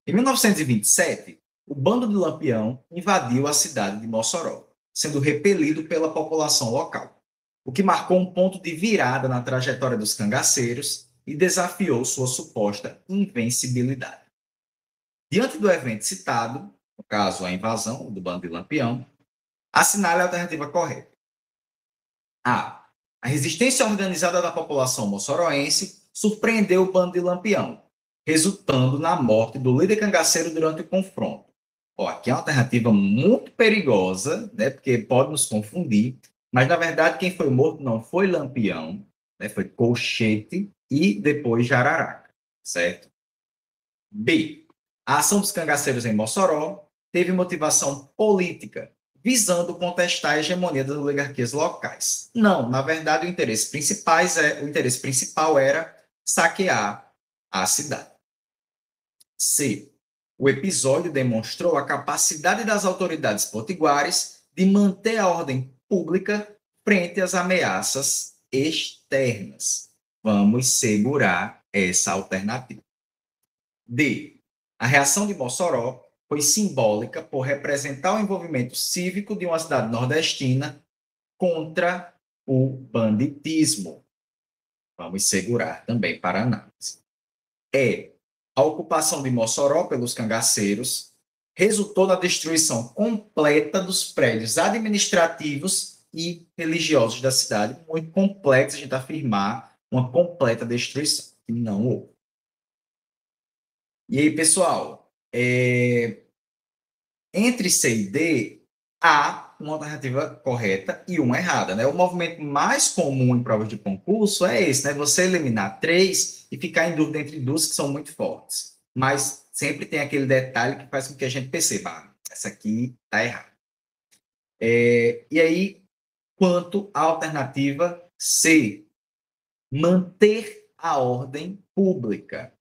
Em 1927, o bando de Lampião invadiu a cidade de Mossoró, sendo repelido pela população local, o que marcou um ponto de virada na trajetória dos cangaceiros e desafiou sua suposta invencibilidade. Diante do evento citado, no caso a invasão do bando de Lampião, assinale a alternativa correta. A. A resistência organizada da população moçoroense surpreendeu o bando de Lampião, resultando na morte do líder cangaceiro durante o confronto. Aqui é uma alternativa muito perigosa, né, porque pode nos confundir, mas na verdade quem foi morto não foi Lampião, né, foi Colchete e depois Jararaca, certo? B. A ação dos cangaceiros em Mossoró teve motivação política, visando contestar a hegemonia das oligarquias locais. Não, na verdade, o interesse principal era saquear a cidade. C. O episódio demonstrou a capacidade das autoridades potiguares de manter a ordem pública frente às ameaças externas. Vamos segurar essa alternativa. D. A reação de Mossoró foi simbólica por representar o envolvimento cívico de uma cidade nordestina contra o banditismo. Vamos segurar também para análise. E. A ocupação de Mossoró pelos cangaceiros resultou na destruição completa dos prédios administrativos e religiosos da cidade. Muito complexo a gente afirmar uma completa destruição, que não houve. E aí, pessoal, entre C e D, há uma alternativa correta e uma errada, né? O movimento mais comum em provas de concurso é esse, né? Você eliminar 3 e ficar em dúvida entre 2 que são muito fortes. Mas sempre tem aquele detalhe que faz com que a gente perceba, essa aqui está errada. E aí, quanto à alternativa C, manter a ordem pública.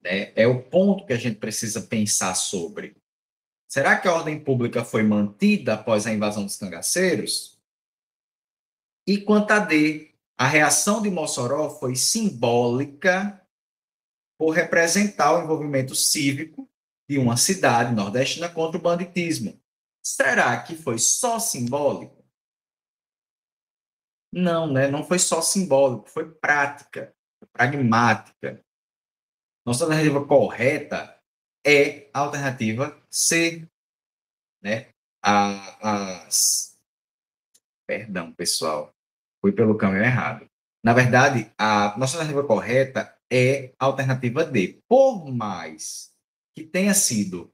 É o ponto que a gente precisa pensar sobre. Será que a ordem pública foi mantida após a invasão dos cangaceiros? E quanto a D, a reação de Mossoró foi simbólica por representar o envolvimento cívico de uma cidade nordestina contra o banditismo. Será que foi só simbólico? Não, né? Não foi só simbólico, foi prática, pragmática. Nossa alternativa correta é a alternativa C, né? Perdão, pessoal, fui pelo caminho errado. Na verdade, a nossa alternativa correta é a alternativa D. Por mais que tenha sido,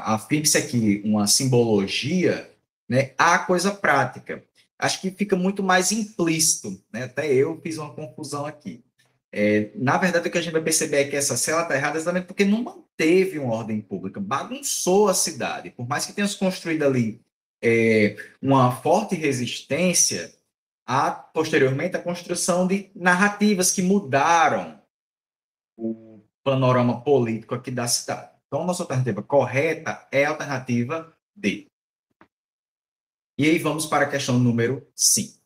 afirme-se aqui uma simbologia, né, há coisa prática. Acho que fica muito mais implícito, né? Até eu fiz uma confusão aqui. Na verdade, o que a gente vai perceber é que essa cela está errada exatamente porque não manteve uma ordem pública, bagunçou a cidade. Por mais que tenha se construído ali uma forte resistência, há, posteriormente, a construção de narrativas que mudaram o panorama político aqui da cidade. Então, a nossa alternativa correta é a alternativa D. E aí vamos para a questão número 5.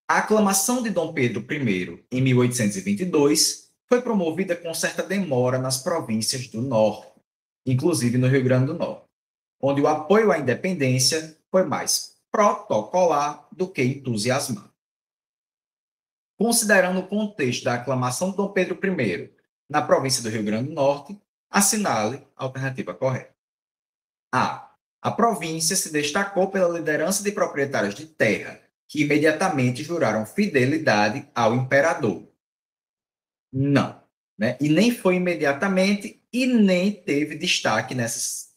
A aclamação de Dom Pedro I, em 1822, foi promovida com certa demora nas províncias do Norte, inclusive no Rio Grande do Norte, onde o apoio à independência foi mais protocolar do que entusiasmante. Considerando o contexto da aclamação de Dom Pedro I na província do Rio Grande do Norte, assinale a alternativa correta. A. A província se destacou pela liderança de proprietários de terra, que imediatamente juraram fidelidade ao imperador. Não. Né? E nem foi imediatamente e nem teve destaque nessa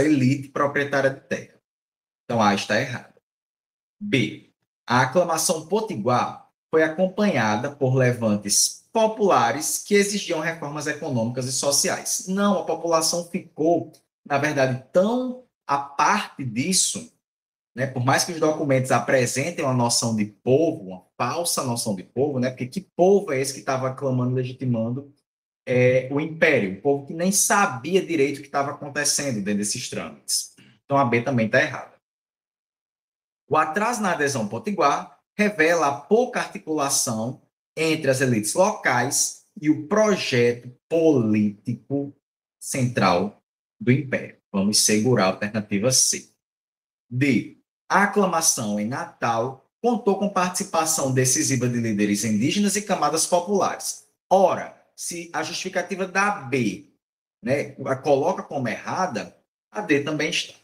elite proprietária de terra. Então, A está errada. B. A aclamação potiguar foi acompanhada por levantes populares que exigiam reformas econômicas e sociais. Não, a população ficou, na verdade, tão à parte disso, né? Por mais que os documentos apresentem uma noção de povo, uma falsa noção de povo, né? Porque que povo é esse que estava aclamando, legitimando o império? Um povo que nem sabia direito o que estava acontecendo dentro desses trâmites. Então, a B também está errada. O atraso na adesão potiguar revela a pouca articulação entre as elites locais e o projeto político central do império. Vamos segurar a alternativa C. D. A aclamação em Natal contou com participação decisiva de líderes indígenas e camadas populares. Ora, se a justificativa da B, né, a coloca como errada, a D também está.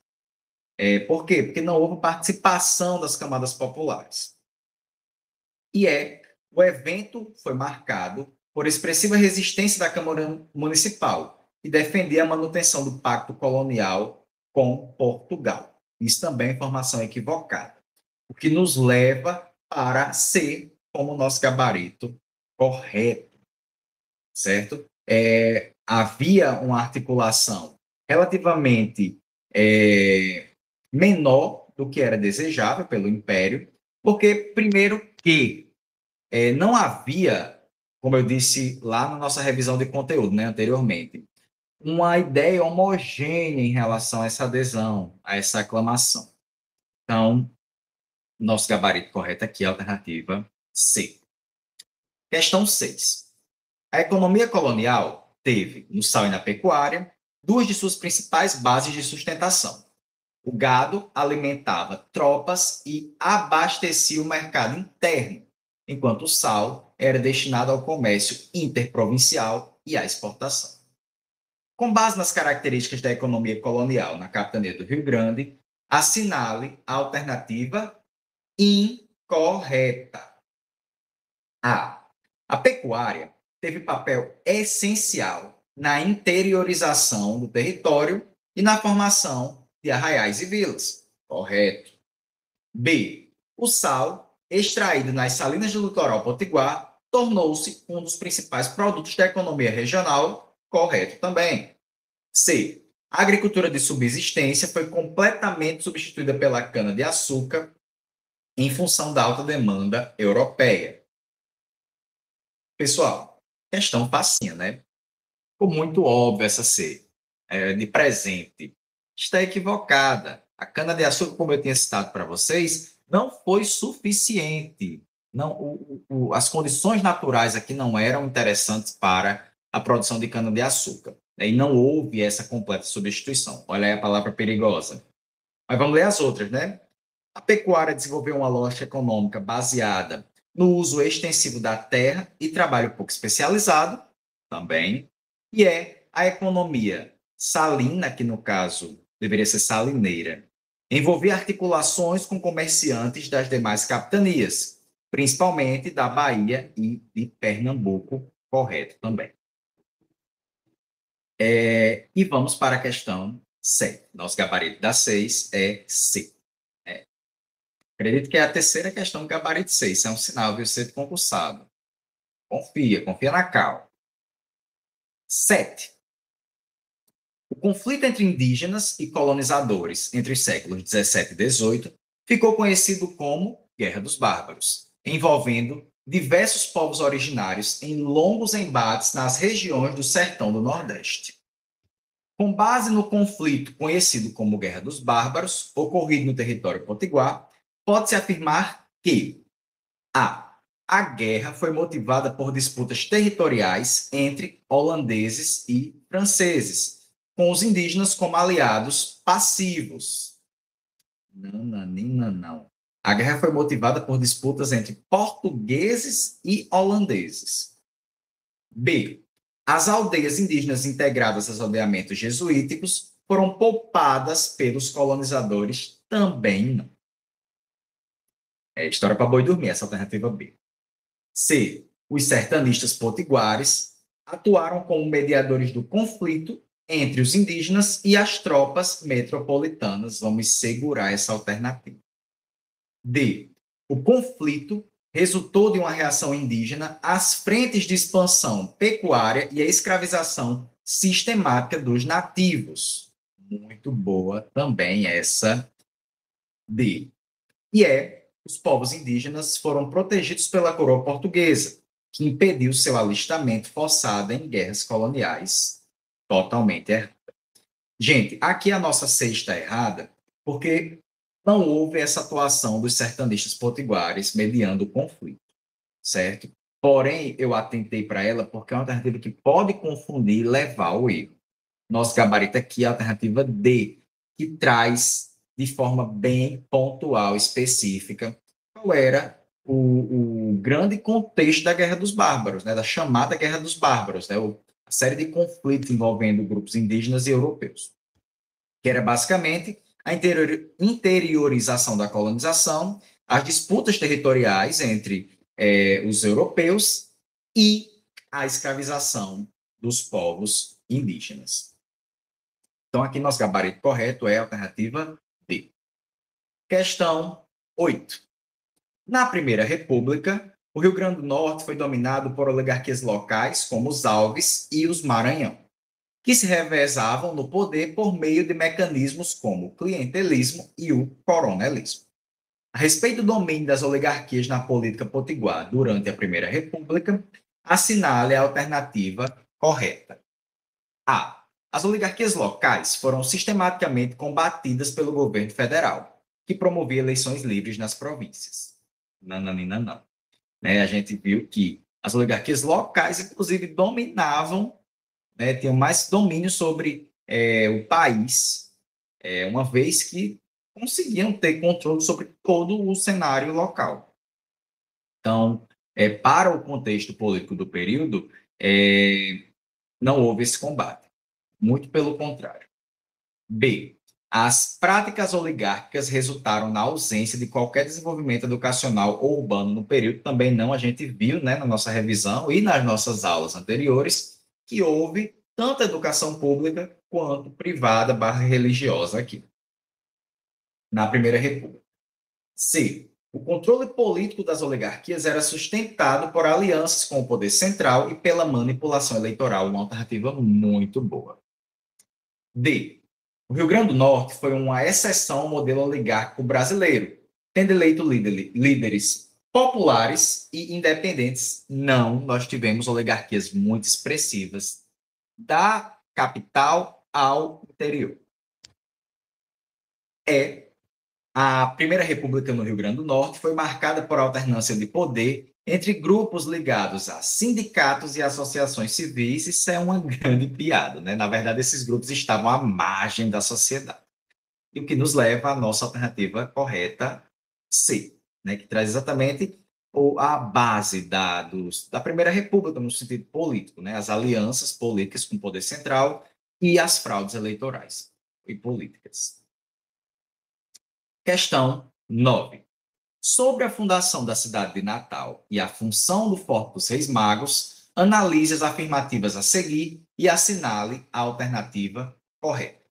Por quê? Porque não houve participação das camadas populares. E o evento foi marcado por expressiva resistência da Câmara Municipal, que defendia a manutenção do pacto colonial com Portugal. Isso também é informação equivocada, o que nos leva para C como nosso gabarito correto, certo? Havia uma articulação relativamente menor do que era desejável pelo Império, porque, primeiro, que não havia, como eu disse lá na nossa revisão de conteúdo, né, anteriormente, uma ideia homogênea em relação a essa adesão, a essa aclamação. Então, nosso gabarito correto aqui é a alternativa C. Questão 6. A economia colonial teve, no sal e na pecuária, duas de suas principais bases de sustentação. O gado alimentava tropas e abastecia o mercado interno, enquanto o sal era destinado ao comércio interprovincial e à exportação. Com base nas características da economia colonial na capitania do Rio Grande, assinale a alternativa incorreta. A. A pecuária teve papel essencial na interiorização do território e na formação de arraiais e vilas. Correto. B. O sal, extraído nas salinas do litoral potiguar, tornou-se um dos principais produtos da economia regional. Correto também. C. A agricultura de subsistência foi completamente substituída pela cana-de-açúcar em função da alta demanda europeia. Pessoal, questão facinha, né? Ficou muito óbvio essa ser de presente. Está equivocada. A cana-de-açúcar, como eu tinha citado para vocês, não foi suficiente. Não, as condições naturais aqui não eram interessantes para a produção de cana-de-açúcar. E não houve essa completa substituição. Olha aí a palavra perigosa. Mas vamos ler as outras, né? A pecuária desenvolveu uma lógica econômica baseada no uso extensivo da terra e trabalho pouco especializado, também, e é a economia salina, que no caso deveria ser salineira, envolvia articulações com comerciantes das demais capitanias, principalmente da Bahia e de Pernambuco, correto também. E vamos para a questão 7. Nosso gabarito da 6 é C. Acredito que é a terceira questão do gabarito 6. Isso é um sinal de ser concursado. Confia na cal. 7. O conflito entre indígenas e colonizadores entre os séculos 17 e 18 ficou conhecido como Guerra dos Bárbaros, envolvendo diversos povos originários em longos embates nas regiões do sertão do Nordeste. Com base no conflito conhecido como Guerra dos Bárbaros, ocorrido no território potiguar, pode-se afirmar que a guerra foi motivada por disputas territoriais entre holandeses e franceses, com os indígenas como aliados passivos. Não. A guerra foi motivada por disputas entre portugueses e holandeses. B. As aldeias indígenas integradas aos aldeamentos jesuíticos foram poupadas pelos colonizadores? Também não. É história para boi dormir, essa alternativa B. C. Os sertanistas potiguares atuaram como mediadores do conflito entre os indígenas e as tropas metropolitanas. Vamos segurar essa alternativa. D. O conflito resultou de uma reação indígena às frentes de expansão pecuária e a escravização sistemática dos nativos. Muito boa também essa D. E os povos indígenas foram protegidos pela coroa portuguesa, que impediu seu alistamento forçado em guerras coloniais. Totalmente errado. Gente, aqui a nossa C está errada, porque não houve essa atuação dos sertanistas potiguares mediando o conflito, certo? Porém, eu atentei para ela porque é uma alternativa que pode confundir e levar ao erro. Nosso gabarito aqui é a alternativa D, que traz de forma bem pontual, específica, qual era o grande contexto da Guerra dos Bárbaros, né, da chamada Guerra dos Bárbaros, né, a série de conflitos envolvendo grupos indígenas e europeus, que era basicamente a interiorização da colonização, as disputas territoriais entre os europeus e a escravização dos povos indígenas. Então, aqui nosso gabarito correto é a alternativa D. Questão 8. Na Primeira República, o Rio Grande do Norte foi dominado por oligarquias locais como os Alves e os Maranhão, que se revezavam no poder por meio de mecanismos como o clientelismo e o coronelismo. A respeito do domínio das oligarquias na política potiguar durante a Primeira República, assinale a alternativa correta. A. As oligarquias locais foram sistematicamente combatidas pelo governo federal, que promovia eleições livres nas províncias. Não. A gente viu que as oligarquias locais, inclusive, dominavam, tinham mais domínio sobre o país, uma vez que conseguiam ter controle sobre todo o cenário local. Então, para o contexto político do período, não houve esse combate. Muito pelo contrário. B. As práticas oligárquicas resultaram na ausência de qualquer desenvolvimento educacional ou urbano no período. Também não, a gente viu, na nossa revisão e nas nossas aulas anteriores, que houve tanto educação pública quanto privada / religiosa aqui, na Primeira República. C. O controle político das oligarquias era sustentado por alianças com o poder central e pela manipulação eleitoral, uma alternativa muito boa. D. O Rio Grande do Norte foi uma exceção ao modelo oligárquico brasileiro, tendo eleito líderes populares e independentes. Não, nós tivemos oligarquias muito expressivas da capital ao interior. A Primeira República no Rio Grande do Norte foi marcada por alternância de poder entre grupos ligados a sindicatos e associações civis. Isso é uma grande piada, né? Na verdade, esses grupos estavam à margem da sociedade. E o que nos leva à nossa alternativa correta C, né? Que traz exatamente a base da Primeira República no sentido político, né? As alianças políticas com o poder central e as fraudes eleitorais e políticas. Questão 9. Sobre a fundação da cidade de Natal e a função do Forte dos Reis Magos, analise as afirmativas a seguir e assinale a alternativa correta.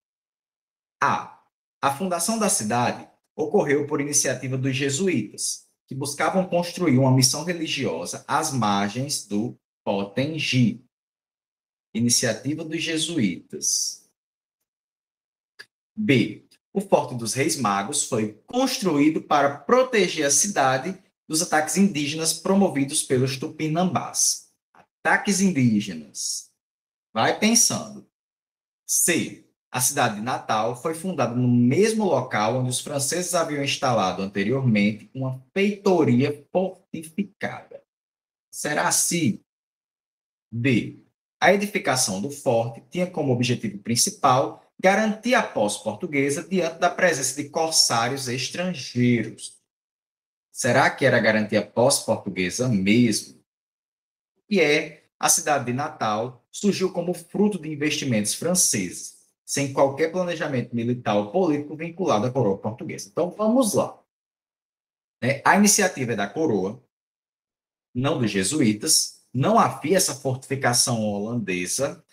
A. A fundação da cidade ocorreu por iniciativa dos jesuítas, que buscavam construir uma missão religiosa às margens do Potengi. Iniciativa dos jesuítas. B. O Forte dos Reis Magos foi construído para proteger a cidade dos ataques indígenas promovidos pelos tupinambás. Ataques indígenas. Vai pensando. C. A cidade de Natal foi fundada no mesmo local onde os franceses haviam instalado anteriormente uma feitoria fortificada. Será C. D. A edificação do forte tinha como objetivo principal garantir a posse portuguesa diante da presença de corsários estrangeiros. Será que era garantir a posse portuguesa mesmo? E a cidade de Natal surgiu como fruto de investimentos franceses, sem qualquer planejamento militar ou político vinculado à coroa portuguesa. Então, vamos lá. A iniciativa é da coroa, não dos jesuítas, não havia essa fortificação holandesa,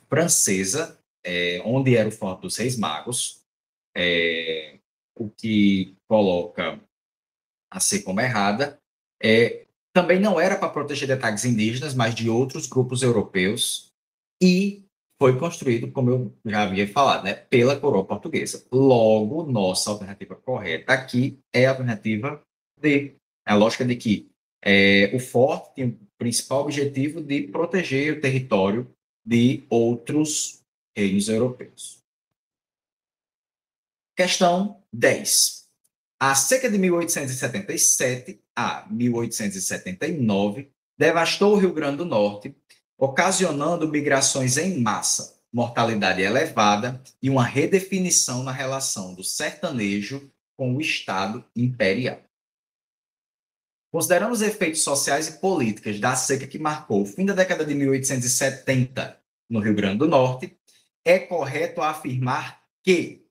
francesa, onde era o Forte dos Reis Magos, o que coloca a ser como errada. Também não era para proteger de ataques indígenas, mas de outros grupos europeus, e foi construído, como eu já havia falado, né, pela coroa portuguesa. Logo, nossa alternativa correta aqui é a alternativa D. A lógica de que o forte tem o principal objetivo de proteger o território de outros reinos europeus. Questão 10. A seca de 1877 a 1879 devastou o Rio Grande do Norte, ocasionando migrações em massa, mortalidade elevada e uma redefinição na relação do sertanejo com o Estado imperial. Considerando os efeitos sociais e políticas da seca que marcou o fim da década de 1870 no Rio Grande do Norte, é correto afirmar que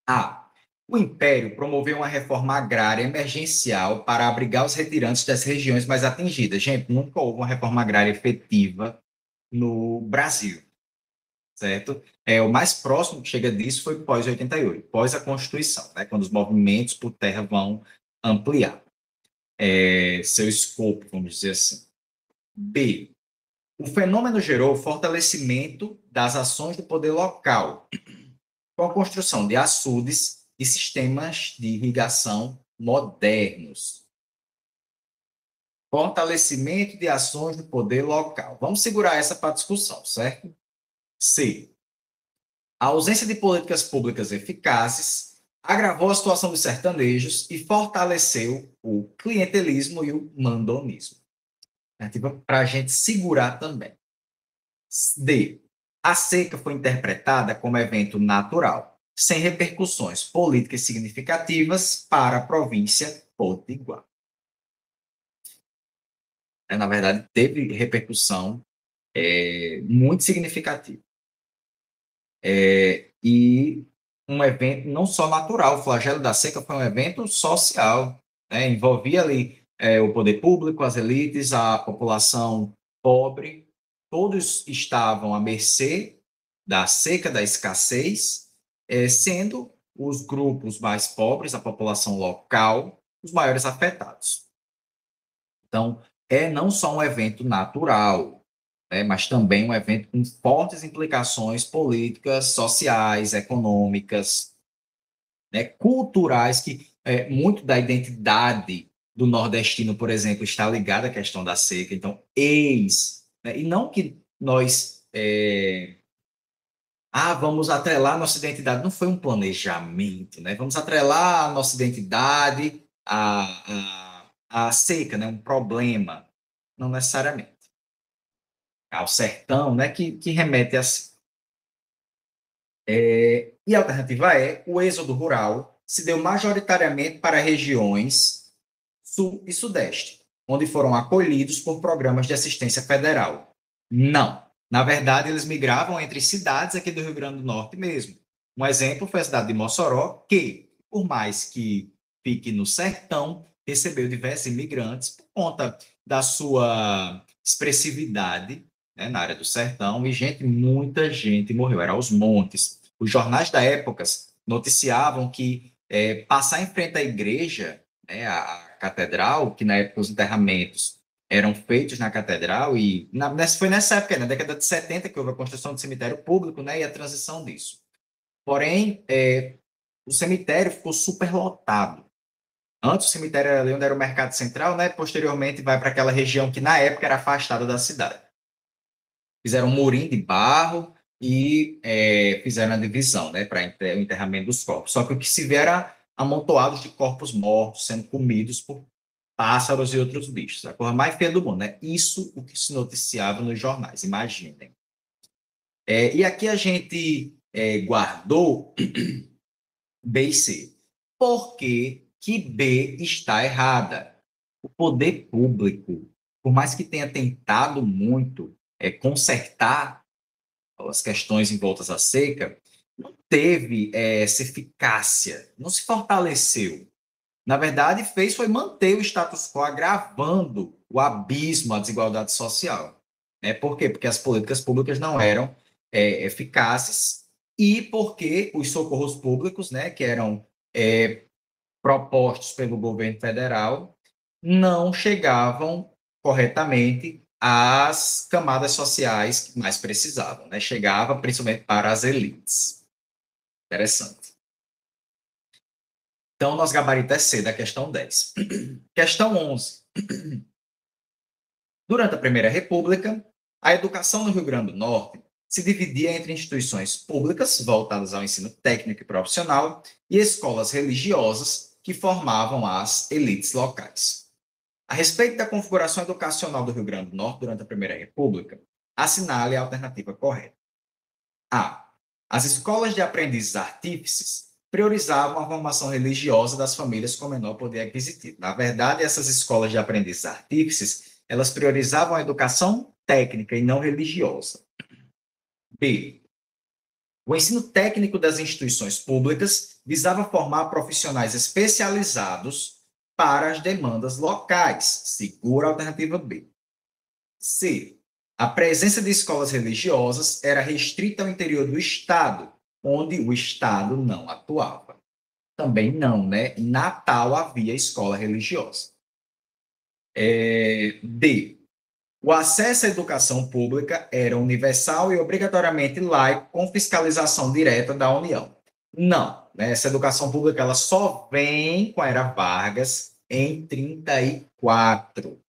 A. O Império promoveu uma reforma agrária emergencial para abrigar os retirantes das regiões mais atingidas. Gente, nunca houve uma reforma agrária efetiva no Brasil, certo? O mais próximo que chega disso foi pós-88, pós a Constituição, né, quando os movimentos por terra vão ampliar seu escopo, vamos dizer assim. B. O fenômeno gerou fortalecimento das ações do poder local, com a construção de açudes e sistemas de irrigação modernos. Fortalecimento de ações do poder local. Vamos segurar essa para discussão, certo? C. A ausência de políticas públicas eficazes agravou a situação dos sertanejos e fortaleceu o clientelismo e o mandonismo. Para a gente segurar também. D. A seca foi interpretada como evento natural, sem repercussões políticas significativas para a província potiguar. Na verdade, teve repercussão muito significativa. E um evento não só natural, o flagelo da seca foi um evento social, né? Envolvia ali o poder público, as elites, a população pobre, todos estavam à mercê da seca, da escassez, sendo os grupos mais pobres, a população local, os maiores afetados. Então, não só um evento natural, né, mas também um evento com fortes implicações políticas, sociais, econômicas, né, culturais, que muito da identidade do nordestino, por exemplo, está ligada à questão da seca. Então, né, e não que nós vamos atrelar a nossa identidade. Não foi um planejamento, né? Vamos atrelar a nossa identidade à seca, né? Um problema. Não necessariamente. Ao sertão, né? Que remete a si. E a alternativa o êxodo rural se deu majoritariamente para regiões sul e sudeste, onde foram acolhidos por programas de assistência federal. Não. Na verdade, eles migravam entre cidades aqui do Rio Grande do Norte mesmo. Um exemplo foi a cidade de Mossoró, que, por mais que fique no sertão, recebeu diversos imigrantes por conta da sua expressividade, né, na área do sertão, e muita gente morreu, era aos montes. Os jornais da época noticiavam que passar em frente à igreja, né, a catedral, que na época os enterramentos eram feitos na catedral, e foi nessa época, na década de 70, que houve a construção do cemitério público, né, e a transição disso. Porém, o cemitério ficou superlotado. Antes o cemitério era ali onde era o mercado central, né, posteriormente vai para aquela região que na época era afastada da cidade. Fizeram um murim de barro e fizeram a divisão, né, para o enterramento dos corpos. Só que o que se vê era amontoados de corpos mortos sendo comidos por pássaros e outros bichos. A coisa mais feia do mundo, né? Isso o que se noticiava nos jornais, imaginem. E aqui a gente guardou B e C. Por que B está errada? O poder público, por mais que tenha tentado muito consertar as questões envoltas à seca, não teve essa eficácia, não se fortaleceu. Na verdade, foi manter o status quo, agravando o abismo, a desigualdade social. Por quê? Porque as políticas públicas não eram eficazes e porque os socorros públicos, né, que eram propostos pelo governo federal, não chegavam corretamente às camadas sociais que mais precisavam, né? Chegava principalmente para as elites. Interessante. Então, nosso gabarito é C, da questão 10. Questão 11. Durante a Primeira República, a educação no Rio Grande do Norte se dividia entre instituições públicas, voltadas ao ensino técnico e profissional, e escolas religiosas, que formavam as elites locais. A respeito da configuração educacional do Rio Grande do Norte durante a Primeira República, assinale a alternativa correta. A. As escolas de aprendizes artífices priorizavam a formação religiosa das famílias com menor poder aquisitivo. Na verdade, essas escolas de aprendizes artífices, elas priorizavam a educação técnica e não religiosa. B. O ensino técnico das instituições públicas visava formar profissionais especializados para as demandas locais. Segura a alternativa B. C. A presença de escolas religiosas era restrita ao interior do Estado, onde o Estado não atuava. Também não, né? Em Natal havia escola religiosa. D. O acesso à educação pública era universal e obrigatoriamente laico, com fiscalização direta da União. Não, né? Essa educação pública ela só vem com a Era Vargas em 34.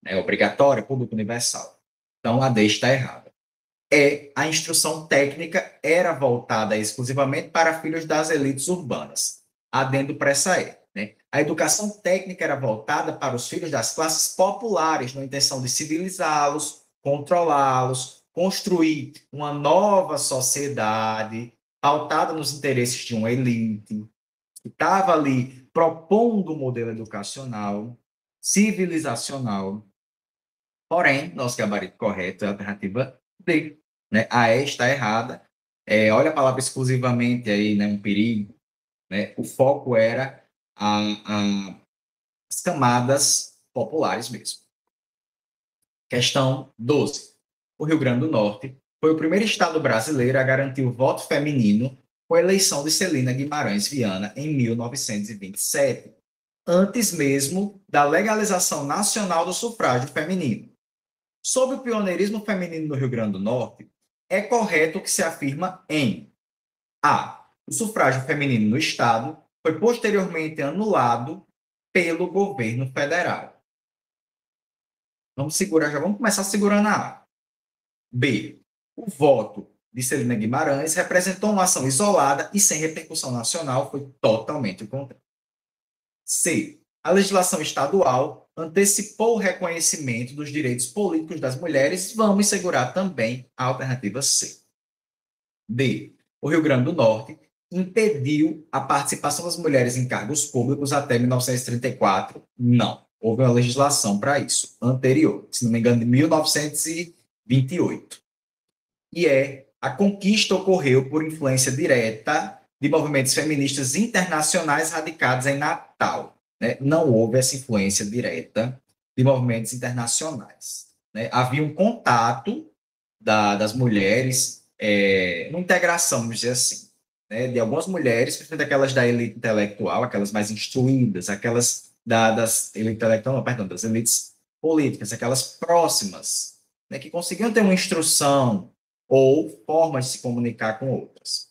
É obrigatória, público universal. Então, a D está errada. A instrução técnica era voltada exclusivamente para filhos das elites urbanas. Adendo para essa né? A educação técnica era voltada para os filhos das classes populares, na intenção de civilizá-los, controlá-los, construir uma nova sociedade pautada nos interesses de uma elite, que estava ali propondo um modelo educacional, civilizacional. Porém, nosso gabarito correto é a alternativa D. Né? A E está errada. Olha a palavra exclusivamente aí, né? Um perigo. Né? O foco era as camadas populares mesmo. Questão 12. O Rio Grande do Norte foi o primeiro estado brasileiro a garantir o voto feminino com a eleição de Celina Guimarães Viana em 1927, antes mesmo da legalização nacional do sufrágio feminino. Sobre o pioneirismo feminino no Rio Grande do Norte, é correto o que se afirma em A. O sufrágio feminino no Estado foi posteriormente anulado pelo governo federal. Vamos segurar, já vamos começar segurando a A. B. O voto de Celina Guimarães representou uma ação isolada e sem repercussão nacional, foi totalmente o contrário. C. A legislação estadual antecipou o reconhecimento dos direitos políticos das mulheres. Vamos segurar também a alternativa C. D. O Rio Grande do Norte impediu a participação das mulheres em cargos públicos até 1934? Não. Houve uma legislação para isso, anterior, se não me engano, de 1928. E a conquista ocorreu por influência direta de movimentos feministas internacionais radicados em Natal. Né? Não houve essa influência direta de movimentos internacionais. Né? Havia um contato das mulheres, uma integração, vamos dizer assim, né? De algumas mulheres, principalmente aquelas da elite intelectual, aquelas mais instruídas, aquelas das elites intelectual, não, perdão, das elites políticas, aquelas próximas, né? Que conseguiam ter uma instrução ou formas de se comunicar com outras.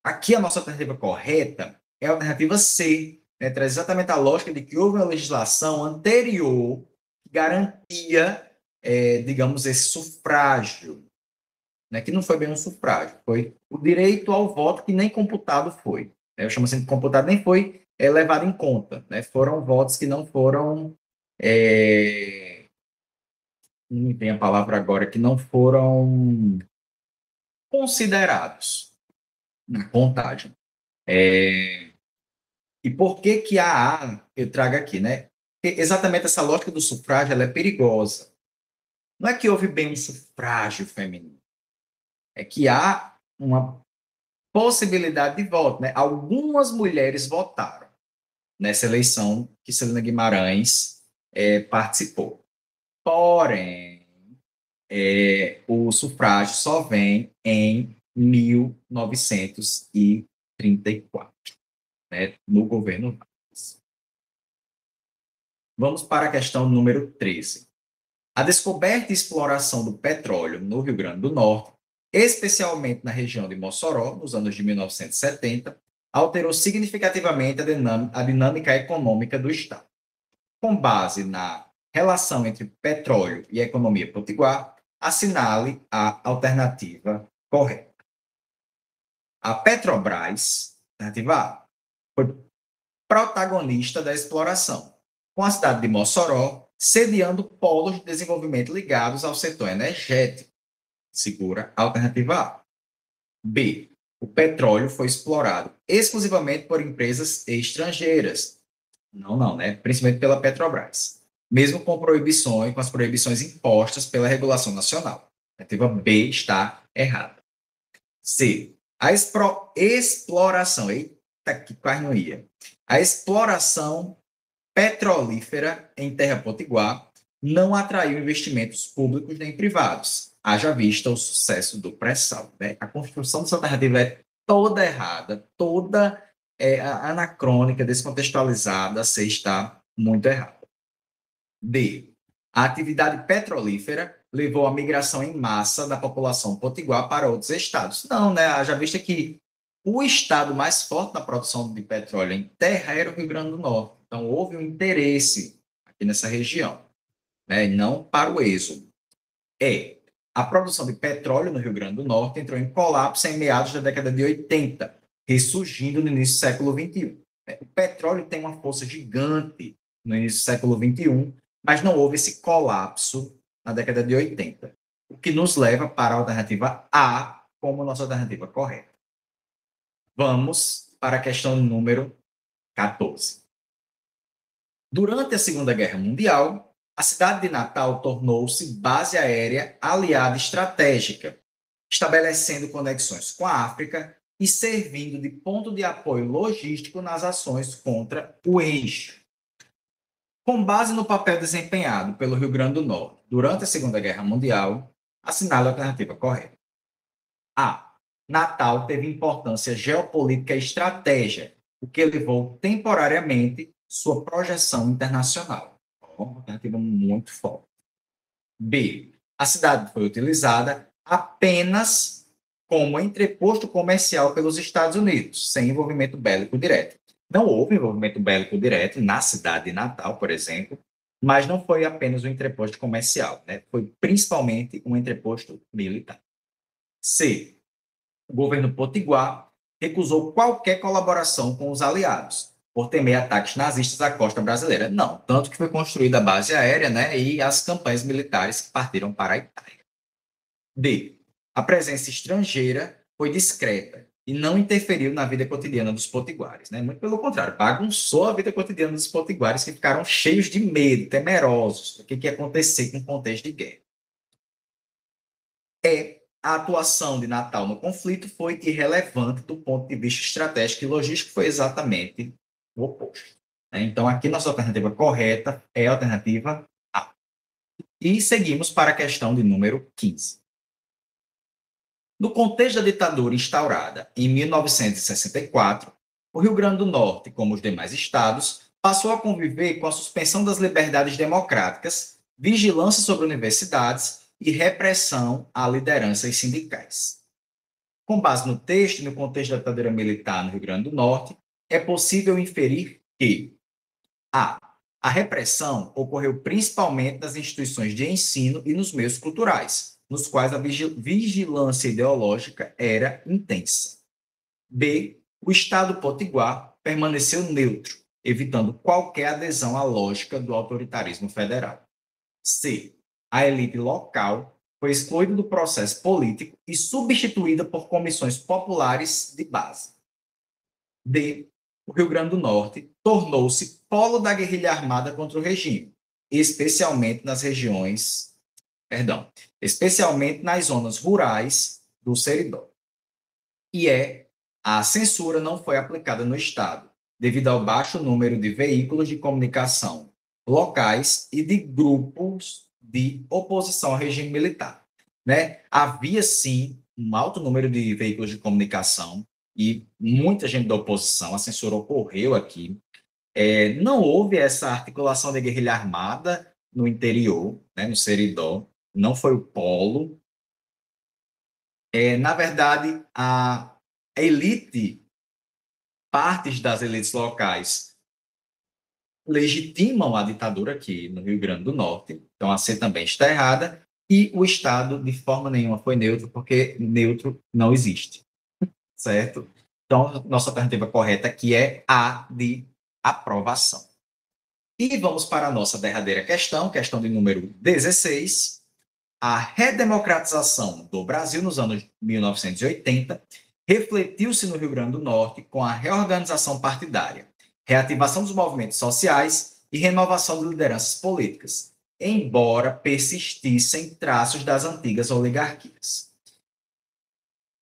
Aqui a nossa alternativa correta é a alternativa C, né? Traz exatamente a lógica de que houve uma legislação anterior que garantia, digamos, esse sufrágio, né? Que não foi bem um sufrágio, foi o direito ao voto que nem computado foi. Né? Eu chamo assim de computado, nem foi levado em conta. Né? Foram votos que não foram... não tem a palavra agora, que não foram considerados na contagem. E por que que a A eu trago aqui, né? Porque exatamente essa lógica do sufrágio, ela é perigosa. Não é que houve bem um sufrágio feminino, é que há uma possibilidade de voto, né? Algumas mulheres votaram nessa eleição que Celina Guimarães participou. Porém, o sufrágio só vem em 1934, né, no governo Vargas. Vamos para a questão número 13. A descoberta e exploração do petróleo no Rio Grande do Norte, especialmente na região de Mossoró, nos anos de 1970, alterou significativamente a dinâmica econômica do Estado. Com base na relação entre petróleo e economia potiguar, assinale a alternativa correta. A Petrobras, alternativa A, foi protagonista da exploração, com a cidade de Mossoró sediando polos de desenvolvimento ligados ao setor energético. Segura a alternativa A. B. O petróleo foi explorado exclusivamente por empresas estrangeiras. Não, né? Principalmente pela Petrobras. Mesmo com as proibições impostas pela regulação nacional. A alternativa B está errada. C. A exploração, eita, que quase não ia. A exploração petrolífera em terra potiguar não atraiu investimentos públicos nem privados, haja vista o sucesso do pré-sal. Né? A construção dessa alternativa é toda errada, toda anacrônica, descontextualizada, C está muito errada. D. A atividade petrolífera levou à migração em massa da população potiguar para outros estados. Não, né? Haja vista que o estado mais forte na produção de petróleo em terra era o Rio Grande do Norte. Então, houve um interesse aqui nessa região, né? Não para o êxodo. A produção de petróleo no Rio Grande do Norte entrou em colapso em meados da década de 80, ressurgindo no início do século XXI. O petróleo tem uma força gigante no início do século XXI, mas não houve esse colapso na década de 80, o que nos leva para a alternativa A como nossa alternativa correta. Vamos para a questão número 14. Durante a Segunda Guerra Mundial, a cidade de Natal tornou-se base aérea aliada estratégica, estabelecendo conexões com a África e servindo de ponto de apoio logístico nas ações contra o eixo. Com base no papel desempenhado pelo Rio Grande do Norte durante a Segunda Guerra Mundial, assinale a alternativa correta. A. Natal teve importância geopolítica e estratégia, o que levou temporariamente sua projeção internacional. Uma alternativa muito forte. B. A cidade foi utilizada apenas como entreposto comercial pelos Estados Unidos, sem envolvimento bélico direto. Não houve envolvimento bélico direto na cidade de Natal, por exemplo, mas não foi apenas um entreposto comercial, né? Foi principalmente um entreposto militar. C. O governo potiguar recusou qualquer colaboração com os aliados, por temer ataques nazistas à costa brasileira. Não, tanto que foi construída a base aérea, né, e as campanhas militares que partiram para a Itália. D. A presença estrangeira foi discreta e não interferiu na vida cotidiana dos potiguares, né? Muito pelo contrário, bagunçou a vida cotidiana dos potiguares, que ficaram cheios de medo, temerosos do que ia acontecer com o contexto de guerra. A atuação de Natal no conflito foi irrelevante do ponto de vista estratégico e logístico, foi exatamente o oposto. Então, aqui nossa alternativa correta é a alternativa A. E seguimos para a questão de número 15. No contexto da ditadura instaurada em 1964, o Rio Grande do Norte, como os demais estados, passou a conviver com a suspensão das liberdades democráticas, vigilância sobre universidades e repressão a lideranças sindicais. Com base no texto e no contexto da ditadura militar no Rio Grande do Norte, é possível inferir que a repressão ocorreu principalmente nas instituições de ensino e nos meios culturais, nos quais a vigilância ideológica era intensa. B. O Estado potiguar permaneceu neutro, evitando qualquer adesão à lógica do autoritarismo federal. C. A elite local foi excluída do processo político e substituída por comissões populares de base. D. O Rio Grande do Norte tornou-se polo da guerrilha armada contra o regime, especialmente nas zonas rurais do Seridó. E a censura não foi aplicada no Estado, devido ao baixo número de veículos de comunicação locais e de grupos de oposição ao regime militar. Né? Havia, sim, um alto número de veículos de comunicação e muita gente da oposição, a censura ocorreu aqui. Não houve essa articulação de guerrilha armada no interior, né, no Seridó, não foi o polo. Na verdade, a elite, partes das elites locais, legitimam a ditadura aqui no Rio Grande do Norte, então a C também está errada, e o Estado de forma nenhuma foi neutro, porque neutro não existe, certo? Então, nossa alternativa correta aqui é A de aprovação. E vamos para a nossa derradeira questão de número 16. A redemocratização do Brasil nos anos 1980 refletiu-se no Rio Grande do Norte com a reorganização partidária, reativação dos movimentos sociais e renovação de lideranças políticas, embora persistissem traços das antigas oligarquias.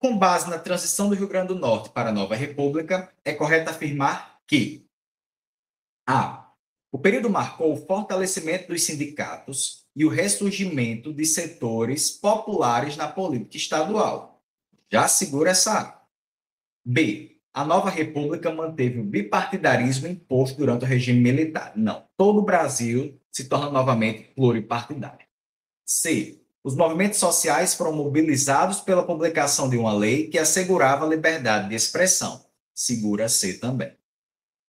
Com base na transição do Rio Grande do Norte para a nova república, é correto afirmar que o período marcou o fortalecimento dos sindicatos e o ressurgimento de setores populares na política estadual. Já segura essa A. B. A nova república manteve o bipartidarismo imposto durante o regime militar. Não. Todo o Brasil se torna novamente pluripartidário. C. Os movimentos sociais foram mobilizados pela publicação de uma lei que assegurava a liberdade de expressão. Segura C também.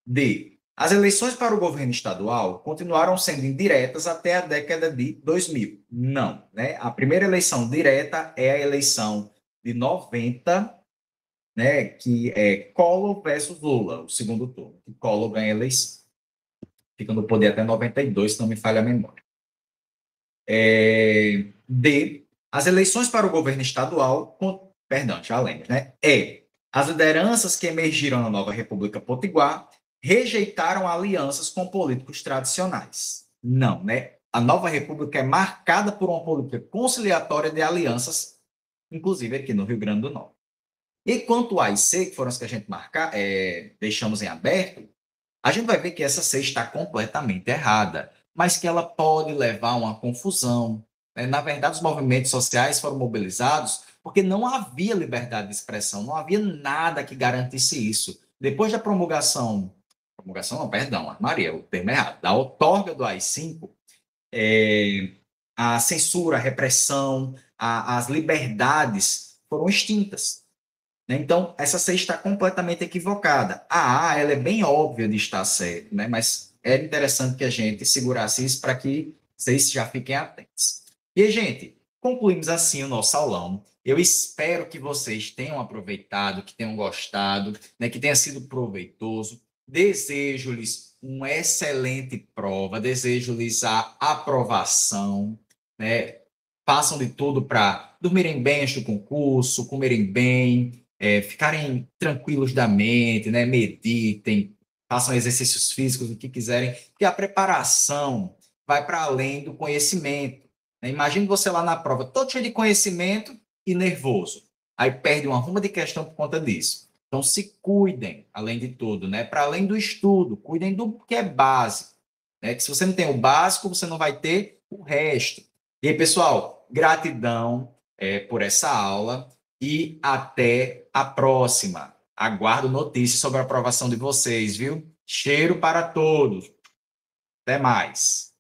D. As eleições para o governo estadual continuaram sendo indiretas até a década de 2000. Não, né? A primeira eleição direta é a eleição de 90, né, que é Collor versus Lula, o segundo turno. Collor ganha a eleição. Fica no poder até 92, se não me falha a memória. D. As eleições para o governo estadual, já lembro, né? As lideranças que emergiram na nova República Potiguar rejeitaram alianças com políticos tradicionais. Não, né? A nova república é marcada por uma política conciliatória de alianças, inclusive aqui no Rio Grande do Norte. E quanto A e C, que foram as que a gente deixamos em aberto, a gente vai ver que essa C está completamente errada, mas que ela pode levar a uma confusão. Né? Na verdade, os movimentos sociais foram mobilizados porque não havia liberdade de expressão, não havia nada que garantisse isso. Depois da promulgação promulgação não, perdão, Maria, o termo é errado, da outorga do AI-5, a censura, a repressão, as liberdades foram extintas. Né? Então, essa C está completamente equivocada. A ela é bem óbvia de estar certa, né? Mas é interessante que a gente segurasse isso para que vocês já fiquem atentos. E, gente, concluímos assim o nosso aulão. Eu espero que vocês tenham aproveitado, que tenham gostado, né? Que tenha sido proveitoso. Desejo-lhes uma excelente prova, desejo-lhes a aprovação, né? Façam de tudo para dormirem bem antes do concurso, comerem bem, ficarem tranquilos da mente, né? Meditem, façam exercícios físicos, o que quiserem, porque a preparação vai para além do conhecimento. Né? Imagine você lá na prova, todo cheio de conhecimento e nervoso. Aí perde uma ruma de questão por conta disso. Então, se cuidem, além de tudo, né? Para além do estudo, cuidem do que é básico. Né? Que se você não tem o básico, você não vai ter o resto. E aí, pessoal, gratidão por essa aula e até a próxima. Aguardo notícias sobre a aprovação de vocês, viu? Cheiro para todos. Até mais.